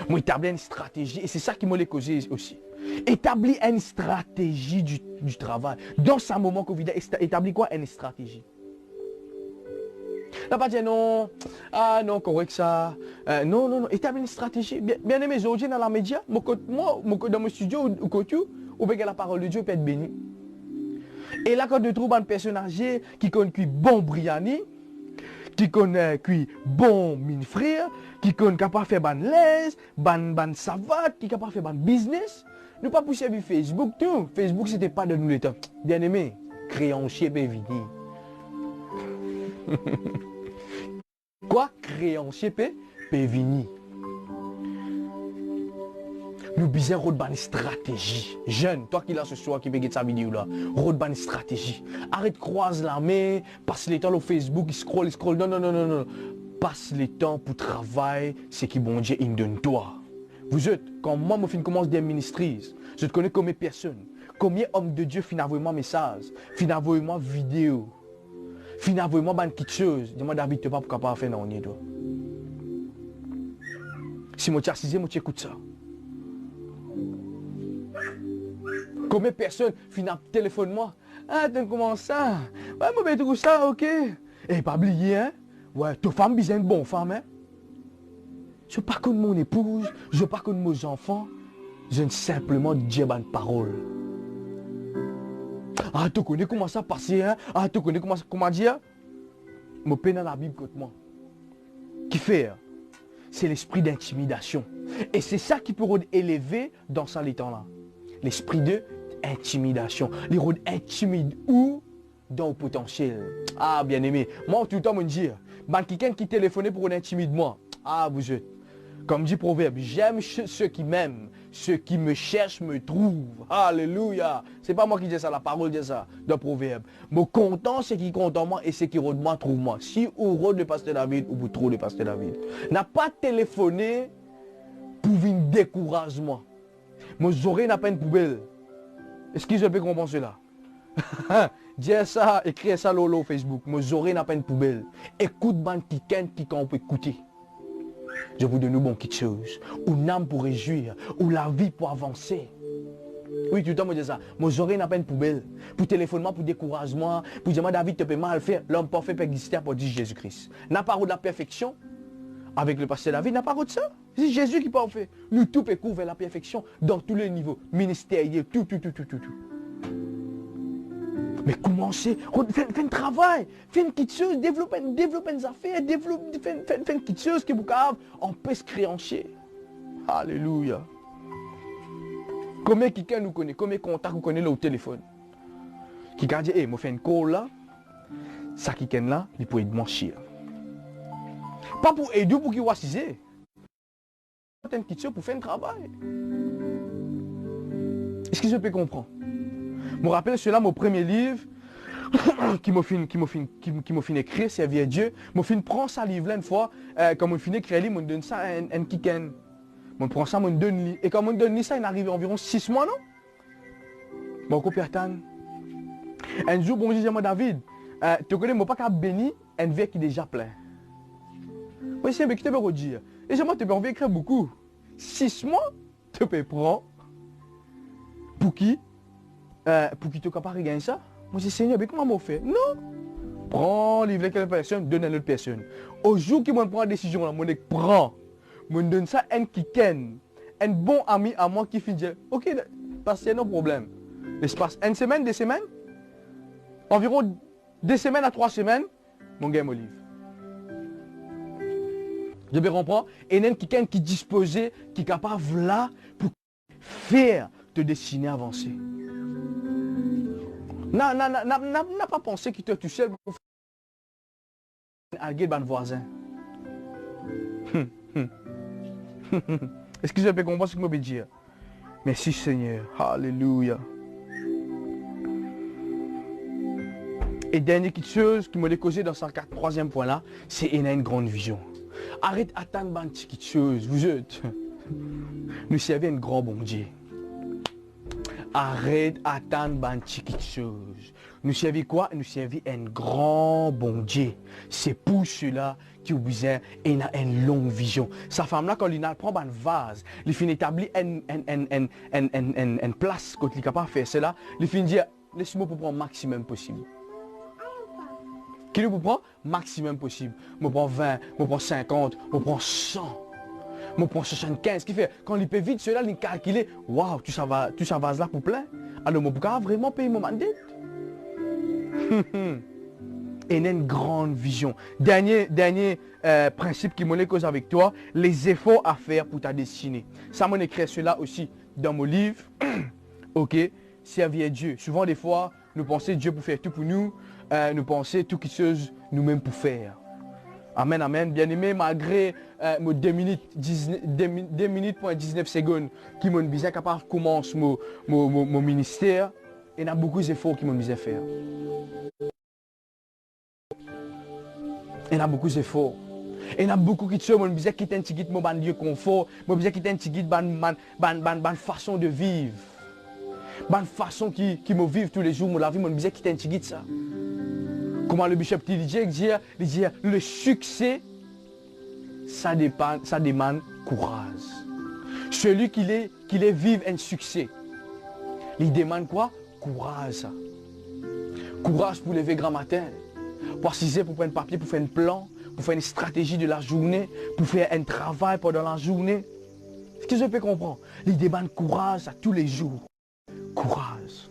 Moi, établir une stratégie. Et c'est ça qui m'a causé aussi. Établir une stratégie du travail. Dans ce moment Covid, établir quoi? Une stratégie. Là, pas dire non, non, correct ça. Non, établir une stratégie. Bien aimé, aujourd'hui dans la média, moi, dans mon studio, ou bien la parole de Dieu peut être bénie. Et là, quand tu trouves un personne âgée qui connaît bon Briani, qui connaît bon mine frère, qui connaît capable de faire ban l'aise, ban savate, qui est capable de faire ban business, nous pas pousser sur Facebook tout. Facebook, c'était pas de nous les temps. Bien aimé, créancier peut venir. Quoi? Créancier peut venir. Nous besoin de une stratégie. Jeune, toi qui là ce soir qui regarde sa vidéo là, une stratégie. Arrête de croiser la main, passe le temps au Facebook, il scroll. Non. Passe le temps pour travailler, ce qui bon Dieu il donne toi. Vous êtes, quand moi je commence des ministries, je te connais combien de personnes, combien d'hommes de Dieu finissent vraiment message, finissent vraiment vidéo, finissent vraiment quelque chose. Dis-moi David, tu n'es pas capable de faire non toi. Si moi tu as assisé, moi tu écoutes ça. Combien de personnes finissent téléphone moi? Ah, tu comment ça? Ouais, moi, tout ça, ok. Et pas oublier, hein? Ouais, ta femme, bien une bonne femme, hein? Je ne veux pas connaître mon épouse, je ne veux pas connaître mes enfants. Je ne simplement dire une parole. Ah, tu connais comment ça passer, hein? Ah, tu connais comment dire? Je peine dans la Bible contre moi. Qui fait? C'est l'esprit d'intimidation. Et c'est ça qui peut élever dans ça les temps-là. L'esprit d'intimidation. Les rôles intimides ou dans le potentiel. Ah, bien aimé. Moi, tout le temps, me dire, quelqu'un qui téléphonait pour intimider moi. Ah, vous êtes. Comme dit Proverbe, j'aime ceux qui m'aiment, ceux qui me cherchent me trouvent. Alléluia. C'est pas moi qui dis ça, la parole dit ça, dans Proverbe. Mon content, c'est qui compte en moi et c'est qui rôde moi, trouve moi. Si vous rôde le pasteur David ou vous trouvez le pasteur David. N'a pas téléphoné pour venir décourager moi. Mes oreilles n'a pas une poubelle. Est-ce que je peux comprendre cela? Dis ça, écris ça lolo Facebook. Mes oreilles n'a pas une poubelle. Écoute ban qui qu'on peut écouter. Je vous donne une bonne petite chose. Une âme pour réjouir. Ou la vie pour avancer. Oui, tout le temps, me dit ça. Mes oreilles n'a pas une poubelle. Pour téléphonement, pour découragement, pour dire, David, tu peux mal faire. L'homme parfait peut exister pour dire Jésus-Christ. N'a pas de la perfection. Avec le pasteur David, n'a pas de ça. C'est Jésus qui peut faire. Nous tout peut couvrir la perfection dans tous les niveaux. Ministériel, tout. Mais commencez, faites un travail, faites une petite chose, développez des affaires, faites une petite chose que vous avez en pèse créancier. Alléluia. Combien quelqu'un nous connaît, combien de contacts vous connaissez là au téléphone? Qui a dit, moi fais une call là, ça qui est là, il peut aider moi chier. Pas pour aider pour qu'il voit si c'est. Faites une petite chose pour faire un travail. Est-ce que je peux comprendre? Je me rappelle cela, mon premier livre, qui m'a fait écrire, Servir Dieu. Je me prends ça livre là une fois, quand je finis écrire, je me donne ça à un kiken. Je prends ça, je me donne. Et quand je me donne ça, il arrive environ 6 mois, non? Bon, copiatan. Un jour, bon, je dis à moi, David, tu connais, moi pas qu'à béni, un verre qui est déjà plein. Oui, c'est un qui te peut dire. Et moi, tu peux envie écrire beaucoup. 6 mois, tu peux prendre. Pour qui? Pour qui tu es capable de gagner ça? Moi, je dis, Seigneur, mais comment m'en fait? Non. Prends livre quelqu'un personne, donne à une autre personne. Au jour qui me prend la décision, là, je prends. Je donne ça à un qui ken. Un bon ami à moi qui finit. Ok, parce qu'il y a no problème. L'espace, une semaine, 2 semaines, environ 2 semaines à 3 semaines, mon gagne mon livre. Je me comprends. Et il y a quelqu'un qui est disposé, qui est capable là pour faire te destiner à avancer. N'a pas pensé que tu es tout seul pour faire alguer de voisin. Est-ce que je peux comprendre ce que je veux dire? Merci Seigneur. Alléluia. Et dernière chose qui m'a causé dans ce 3e point là, c'est qu'il y a une grande vision. Arrête d'attendre une petite chose. Vous êtes. Nous servons un grand bon Dieu. Arrête d'attendre une petite chose. Nous servons quoi? Nous servons un grand bon Dieu. C'est pour cela qu'il a une longue vision. Sa femme-là, quand elle prend un vase, il finit établir une place quand il est capable de faire cela. Il finit dire, laisse-moi pour prendre le maximum possible. Qui nous prend maximum possible. Je prends 20, je prends 50, je prends 100. Je prends 75. Ce qui fait, quand il peut vite cela, il calcule, waouh, tu ça va là pour plein. Alors, je peux vraiment payer mon mandat. Et il y a une grande vision. Dernier principe qui m'a cause avec toi, les efforts à faire pour ta destinée. Ça m'a écrit cela aussi dans mon livre. Ok, servir Dieu. Souvent des fois, nous pensons Dieu pour faire tout pour nous. Nous pensons tout quelque chose nous-mêmes pour faire. Amen, amen. Bien aimé, malgré 2 minutes, 19 secondes qui m'ont bien capable de commencer mon ministère, il y a beaucoup d'efforts qui m'ont bien faire. Il y a beaucoup d'efforts. Il y a beaucoup de choses qui m'ont quitté un petit guide, mon lieu confort, m'ont bien quitté un petit guide, ban façon de vivre. Ban façon qui me vivre tous les jours, la vie, m'ont bien quitté un petit guide ça. Comment le bishop dit, le succès, ça demande courage. Celui qui est vive un succès, Il demande quoi? Courage. Courage pour lever grand matin. Pour assiser, pour prendre papier, pour faire un plan, pour faire une stratégie de la journée, pour faire un travail pendant la journée. Ce que je peux comprendre. Il demande courage à tous les jours. Courage.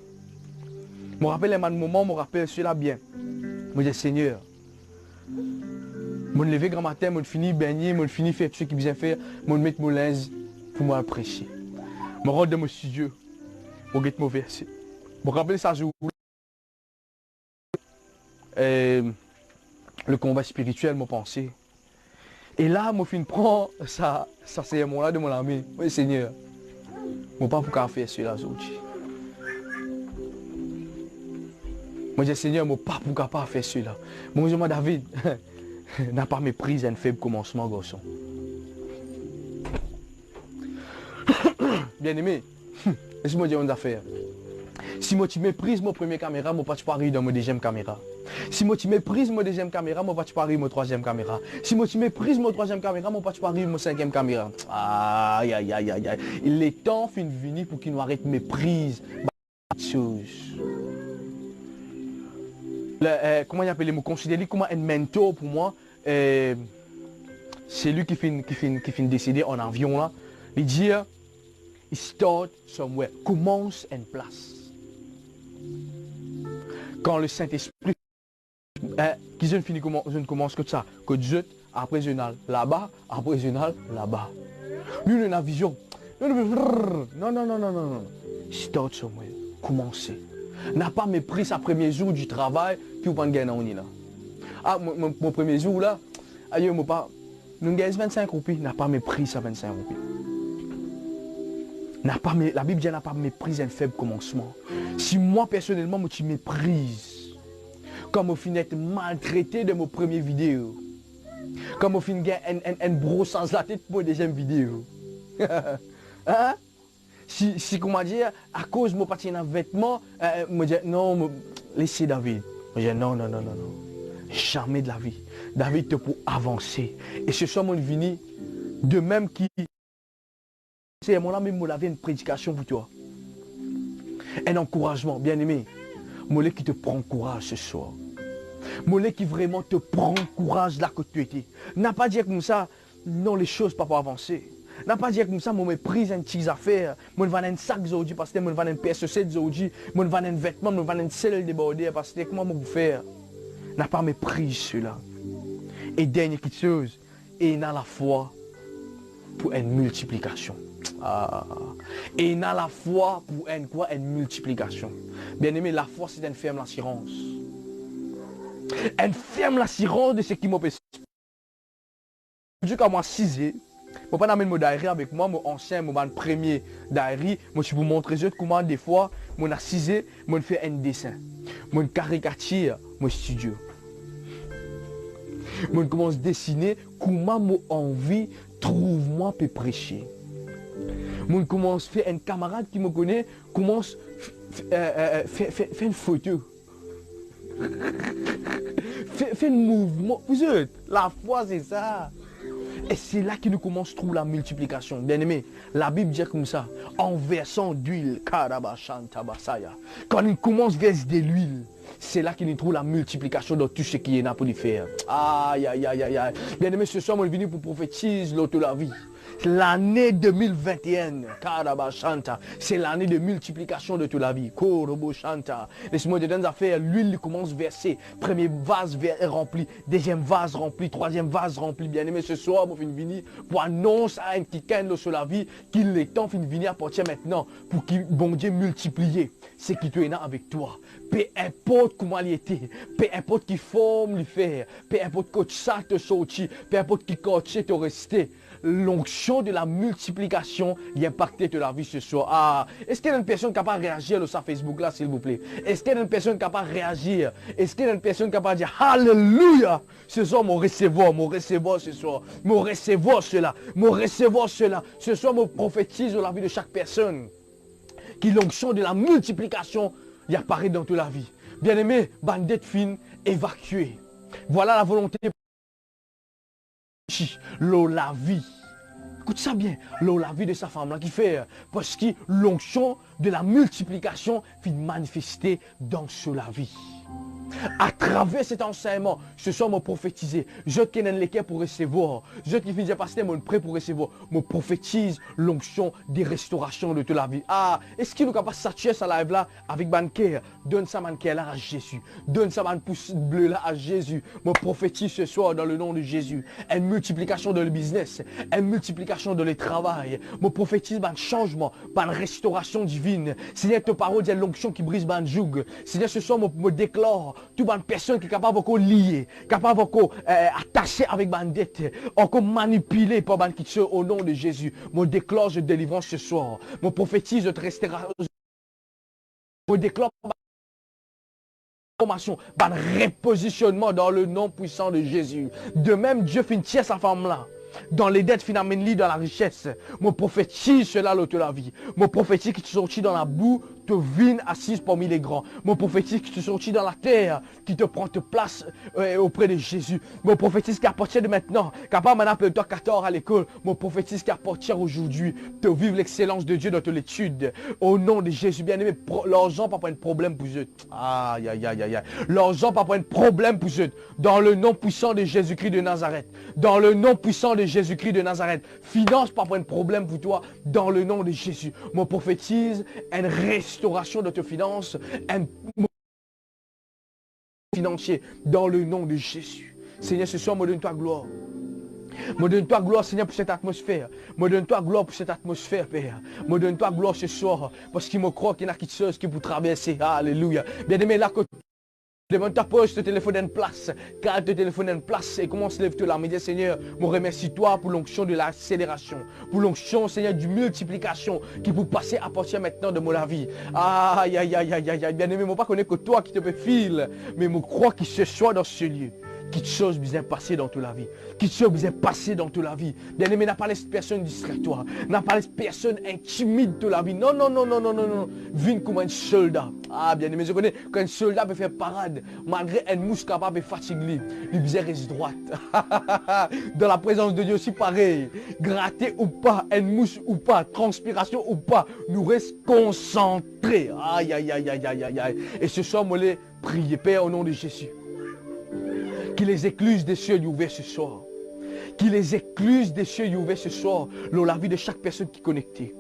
Je me rappelle un moment, je me rappelle cela bien. Je me dis, Seigneur, je me lever grand matin, je me finis baigner, je me finis faire tout ce qui bien faire, je me mettre mon linge pour me prêcher. Je me rends dans mon studio, je me mon verset. Je me rappelle ça jour. Le combat spirituel, mon pensée. Et là, je finis prendre ça c'est mon là de mon ami. Oui, Seigneur, je ne pas pour faire cela aujourd'hui. Moi, je dis, Seigneur, je ne pas pour faire cela. Moi, je dis, David, n'a pas méprisé un faible commencement, garçon. Bien aimé, laisse-moi dire une affaire. Si moi tu méprises mon première caméra, moi pas tu paries dans mon deuxième caméra. Si moi tu méprises mon deuxième caméra, moi pas tu paries mon troisième caméra. Si moi tu méprises mon troisième caméra, moi pas tu paries mon cinquième caméra. Aïe aïe aïe aïe aïe. Il est temps fin de venir pour qu'il nous arrête méprise. Comment il appelle, me considérer comme un mentor pour moi. C'est lui qui finit décider en avion là. Il dit, start somewhere, commence une place. Quand le Saint-Esprit, qui je ne commence que ça, que Dieu, après je n'ai là-bas, après je n'ai là-bas. Lui, il a une vision. Non. Start somewhere, commencez. N'a pas mépris sa premier jour du travail, puis vous ne gagnez là. Ah, mon premier jour là, aïe, moi pas, nous gagnons 25 roupies, n'a pas mépris sa 25 roupies. La Bible dit n'a pas mépris un faible commencement. Si moi personnellement, moi tu méprises, comme au fin d'être maltraité de mon première vidéo, comme au fin de un brossage la tête pour ma deuxième vidéo. Hein? Si comment dire, à cause de mon parti dans vêtements, moi dis non, laissez David. Moi dis non. Jamais de la vie. David te pour avancer. Et ce soir, mon vini, de même qui. C'est mon ami, il avait une prédication pour toi. Un encouragement, bien aimé. Mollet qui te prend courage ce soir. Mollet qui vraiment te prend courage là que tu étais. N'a pas dit comme ça, non, les choses pas pour avancer. N'a pas dit comme ça, moi méprise une petite affaire. Moi je vends un sac aujourd'hui parce que moi je vends un PSC aujourd'hui. Moi je vends un vêtement, moi je vends un sel débordé parce que comment vous faire. N'a pas méprise cela. Et dernière petite chose, et dans la foi pour une multiplication. Et dans la foi pour une multiplication. Bien aimé, la foi c'est une ferme assurance. Une ferme assurance de ce qui m'empêche. Dieu quand moi 6 ans, je ne vais pas amener mon diary avec moi, mon ancien, mon premier diary. Moi je vais vous montrer comment des fois, mon assisé, je fais un dessin. Je caricature mon studio. Je commence à dessiner comment mon envie trouve-moi pour prêcher. Je commence à faire un camarade qui me connaît, commence à faire une photo. Fait un mouvement. Vous êtes, la foi c'est ça. Et c'est là qu'il nous commence à trouver la multiplication. Bien aimé, la Bible dit comme ça, en versant d'huile, quand il commence à verser de l'huile, c'est là qu'il nous trouve la multiplication de tout ce qui est là pour lui faire. Aïe. Bien aimé, ce soir, on est venu pour prophétiser l'autre la vie. L'année 2021, c'est l'année de multiplication de toute la vie. Laisse-moi te dire des affaires, l'huile commence à verser. Premier vase rempli, deuxième vase rempli, troisième vase rempli. Bien aimé, ce soir, je vais venir pour annoncer à un quelqu'un sur la vie qu'il est temps de venir à partir maintenant pour qu'il bon Dieu multiplier ce qui est là avec toi. Peu importe comment il était, peu importe qui forme lui faire, peu importe que ça te sorti, peu importe qui coach te resté. L'onction de la multiplication y impacte de la vie ce soir. Ah, est-ce qu'il y a une personne capable de réagir sur Facebook là, s'il vous plaît? Est-ce qu'il y a une personne capable de réagir? Est-ce qu'il y a une personne capable de dire Alléluia? Ce soir, mon recevoir ce soir. Mon recevoir cela. Ce soir, mon prophétise sur la vie de chaque personne. Qui l'onction de la multiplication y apparaît dans toute la vie. Bien aimé, bandette fine, évacuée. Voilà la volonté. L'eau la vie. Écoute ça bien. L'eau la vie de sa femme là qui fait. Parce que l'onction de la multiplication finit manifester dans la vie. À travers cet enseignement, ce soir, me prophétiser. Je qui n'ai les pour recevoir. Je qui finis pasteur, mon prêt pour recevoir. Me prophétise l'onction des restaurations de toute la vie. Ah, est-ce qu'il nous capable de s'attirer sa live là avec bancaire? Donne ça bancaire là à Jésus. Donne ça ban pouce bleu là à Jésus. Me prophétise ce soir dans le nom de Jésus. Une multiplication de le business. Une multiplication de le travail. Me prophétise ban changement, ban restauration divine. Seigneur, ta parole dit l'onction qui brise ban joug. Seigneur, ce soir, me déclare toute bonne personne qui est capable de lier, capable de attacher avec ma dette, encore manipuler par ban qui au nom de Jésus. Mon déclare de délivrance ce soir. Mon prophétise de restauration. Mon déclare formation, ban repositionnement dans le nom puissant de Jésus. De même, Dieu finit sa femme là. Dans les dettes finalement dans la richesse. Mon prophétise cela l'autre la vie. Mon prophétise qui te sortit dans la boue, te vine assise parmi les grands. Mon prophétise qui te sortit dans la terre, qui te prend te place auprès de Jésus. Mon prophétise qui appartient de maintenant, capable maintenant de toi 14 à l'école. Mon prophétise qui appartient aujourd'hui, de vivre l'excellence de Dieu dans ton étude. Au nom de Jésus, bien aimé, l'argent pas un problème pour eux. Aïe, aïe, aïe, aïe, aïe. L'argent pas un problème pour eux. Dans le nom puissant de Jésus-Christ de Nazareth. Dans le nom puissant de Jésus-Christ de Nazareth. Finance pas un problème pour toi. Dans le nom de Jésus. Mon prophétise une restauration de tes finances. Un financier. Dans le nom de Jésus. Seigneur, ce soir, me donne-toi gloire. Me donne-toi gloire, Seigneur, pour cette atmosphère. Me donne-toi gloire pour cette atmosphère, Père. Me donne-toi gloire ce soir. Parce qu'il me croit qu'il y a quelque chose qui peut traverser. Alléluia. Bien-aimé, là, demande ta poche, te téléphone en place. Quand te téléphone en place et commence à lever la média, Seigneur, me remercie toi pour l'onction de l'accélération. Pour l'onction, Seigneur, du multiplication qui peut passer à partir maintenant de mon vie. Aïe, aïe, aïe, aïe, aïe, aïe. Bien-aimé, je ne pas connaître que toi qui te fais fil. Mais je crois qu'il se soit dans ce lieu. Quelque chose bien passé dans toute la vie. Quelque chose bien passé dans toute la vie. Bien-aimé, n'a pas laissé personne distraitoire. N'a pas laissé personne intimide de la vie. Non, non, non, non, non, non, non. Viens comme un soldat. Ah, bien-aimé, je connais qu'un soldat peut faire parade. Malgré un mouche capable de fatiguer. Il bizarre reste droite. Dans la présence de Dieu aussi pareil. Gratter ou pas, un mouche ou pas, transpiration ou pas. Nous restons concentrés. Aïe, aïe, aïe, aïe, aïe, aïe. Et ce soir, moi, les prier, Père, au nom de Jésus. Qu'il les écluses des cieux ouverts ce soir. Qu'il les écluses des cieux ouverts ce soir. Dans la vie de chaque personne qui est connectée.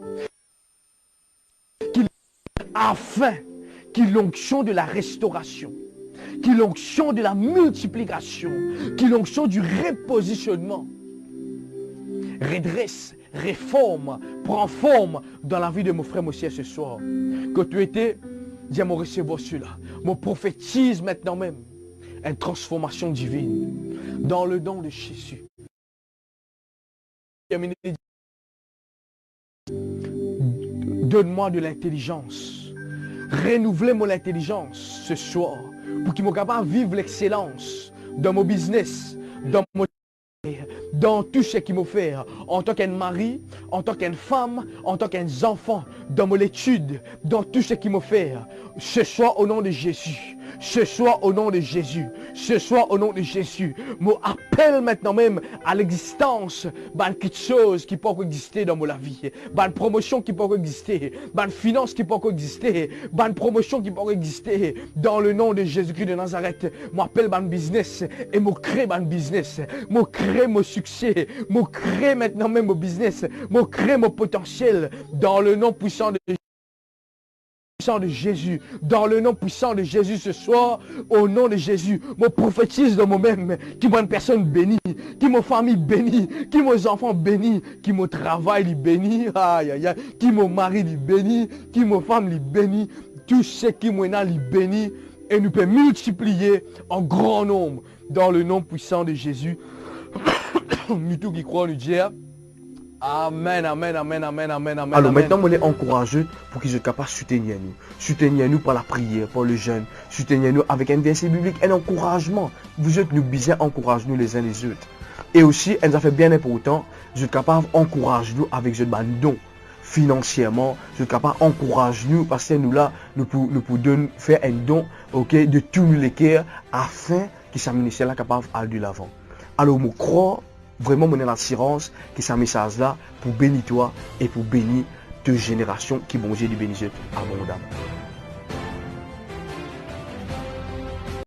Afin qu'il l'onction de la restauration. Qu'il l'onction de la multiplication. Qu'il l'onction du repositionnement. Redresse, réforme, prend forme dans la vie de mon frère, mon sieur ce soir. Que tu étais, dis à mon recevoir cela. Mon prophétise maintenant même. Une transformation divine dans le nom de Jésus. Donne-moi de l'intelligence. Renouvelez mon intelligence ce soir pour qu'il me capable de vivre l'excellence dans mon business, dans tout ce qu'il me fait, en tant qu'un mari, en tant qu'une femme, en tant qu'un enfant, dans mon étude, dans tout ce qu'il me fait. Ce soir au nom de Jésus. Ce soir au nom de Jésus. Ce soir au nom de Jésus. Moi appelle maintenant même à l'existence de quelque chose qui peut exister dans ma vie. Une promotion qui peut exister. Une finance qui peut exister. Une promotion qui peut exister. Dans le nom de Jésus-Christ de Nazareth. Moi appelle un business et moi crée un business. Moi crée mon succès. Moi crée maintenant même mon business. Moi crée mon potentiel. Dans le nom puissant de Jésus, dans le nom puissant de Jésus ce soir, au nom de Jésus, je prophétise de moi-même, qui moi une personne bénie, qui ma famille bénie, qui mes enfants bénis, qui mon travail béni, aïe aïe aïe, qui mon mari béni, qui ma femme béni, tout ce qui moi béni, et nous peut multiplier en grand nombre, dans le nom puissant de Jésus. Nous tous qui croient, nous dire. Amen, amen, amen, amen, amen, amen. Alors maintenant, on les encourage pour qu'ils soient capables de soutenir nous. Soutenir nous par la prière, par le jeûne. Soutenir nous avec un verset biblique, un encouragement. Vous êtes nous bien encourage nous les uns les autres. Et aussi, elle nous a fait bien important, vous êtes capables d'encourager nous avec ce don. Financièrement, vous êtes capables d'encourager nous parce que nous là, nous pouvons faire un don, ok, de tous les cœurs afin que sa ministère là capable d'aller de l'avant. Alors, je crois vraiment mon assurance que ce message là pour bénir toi et pour bénir de génération qui bon Dieu bénisse abondamment.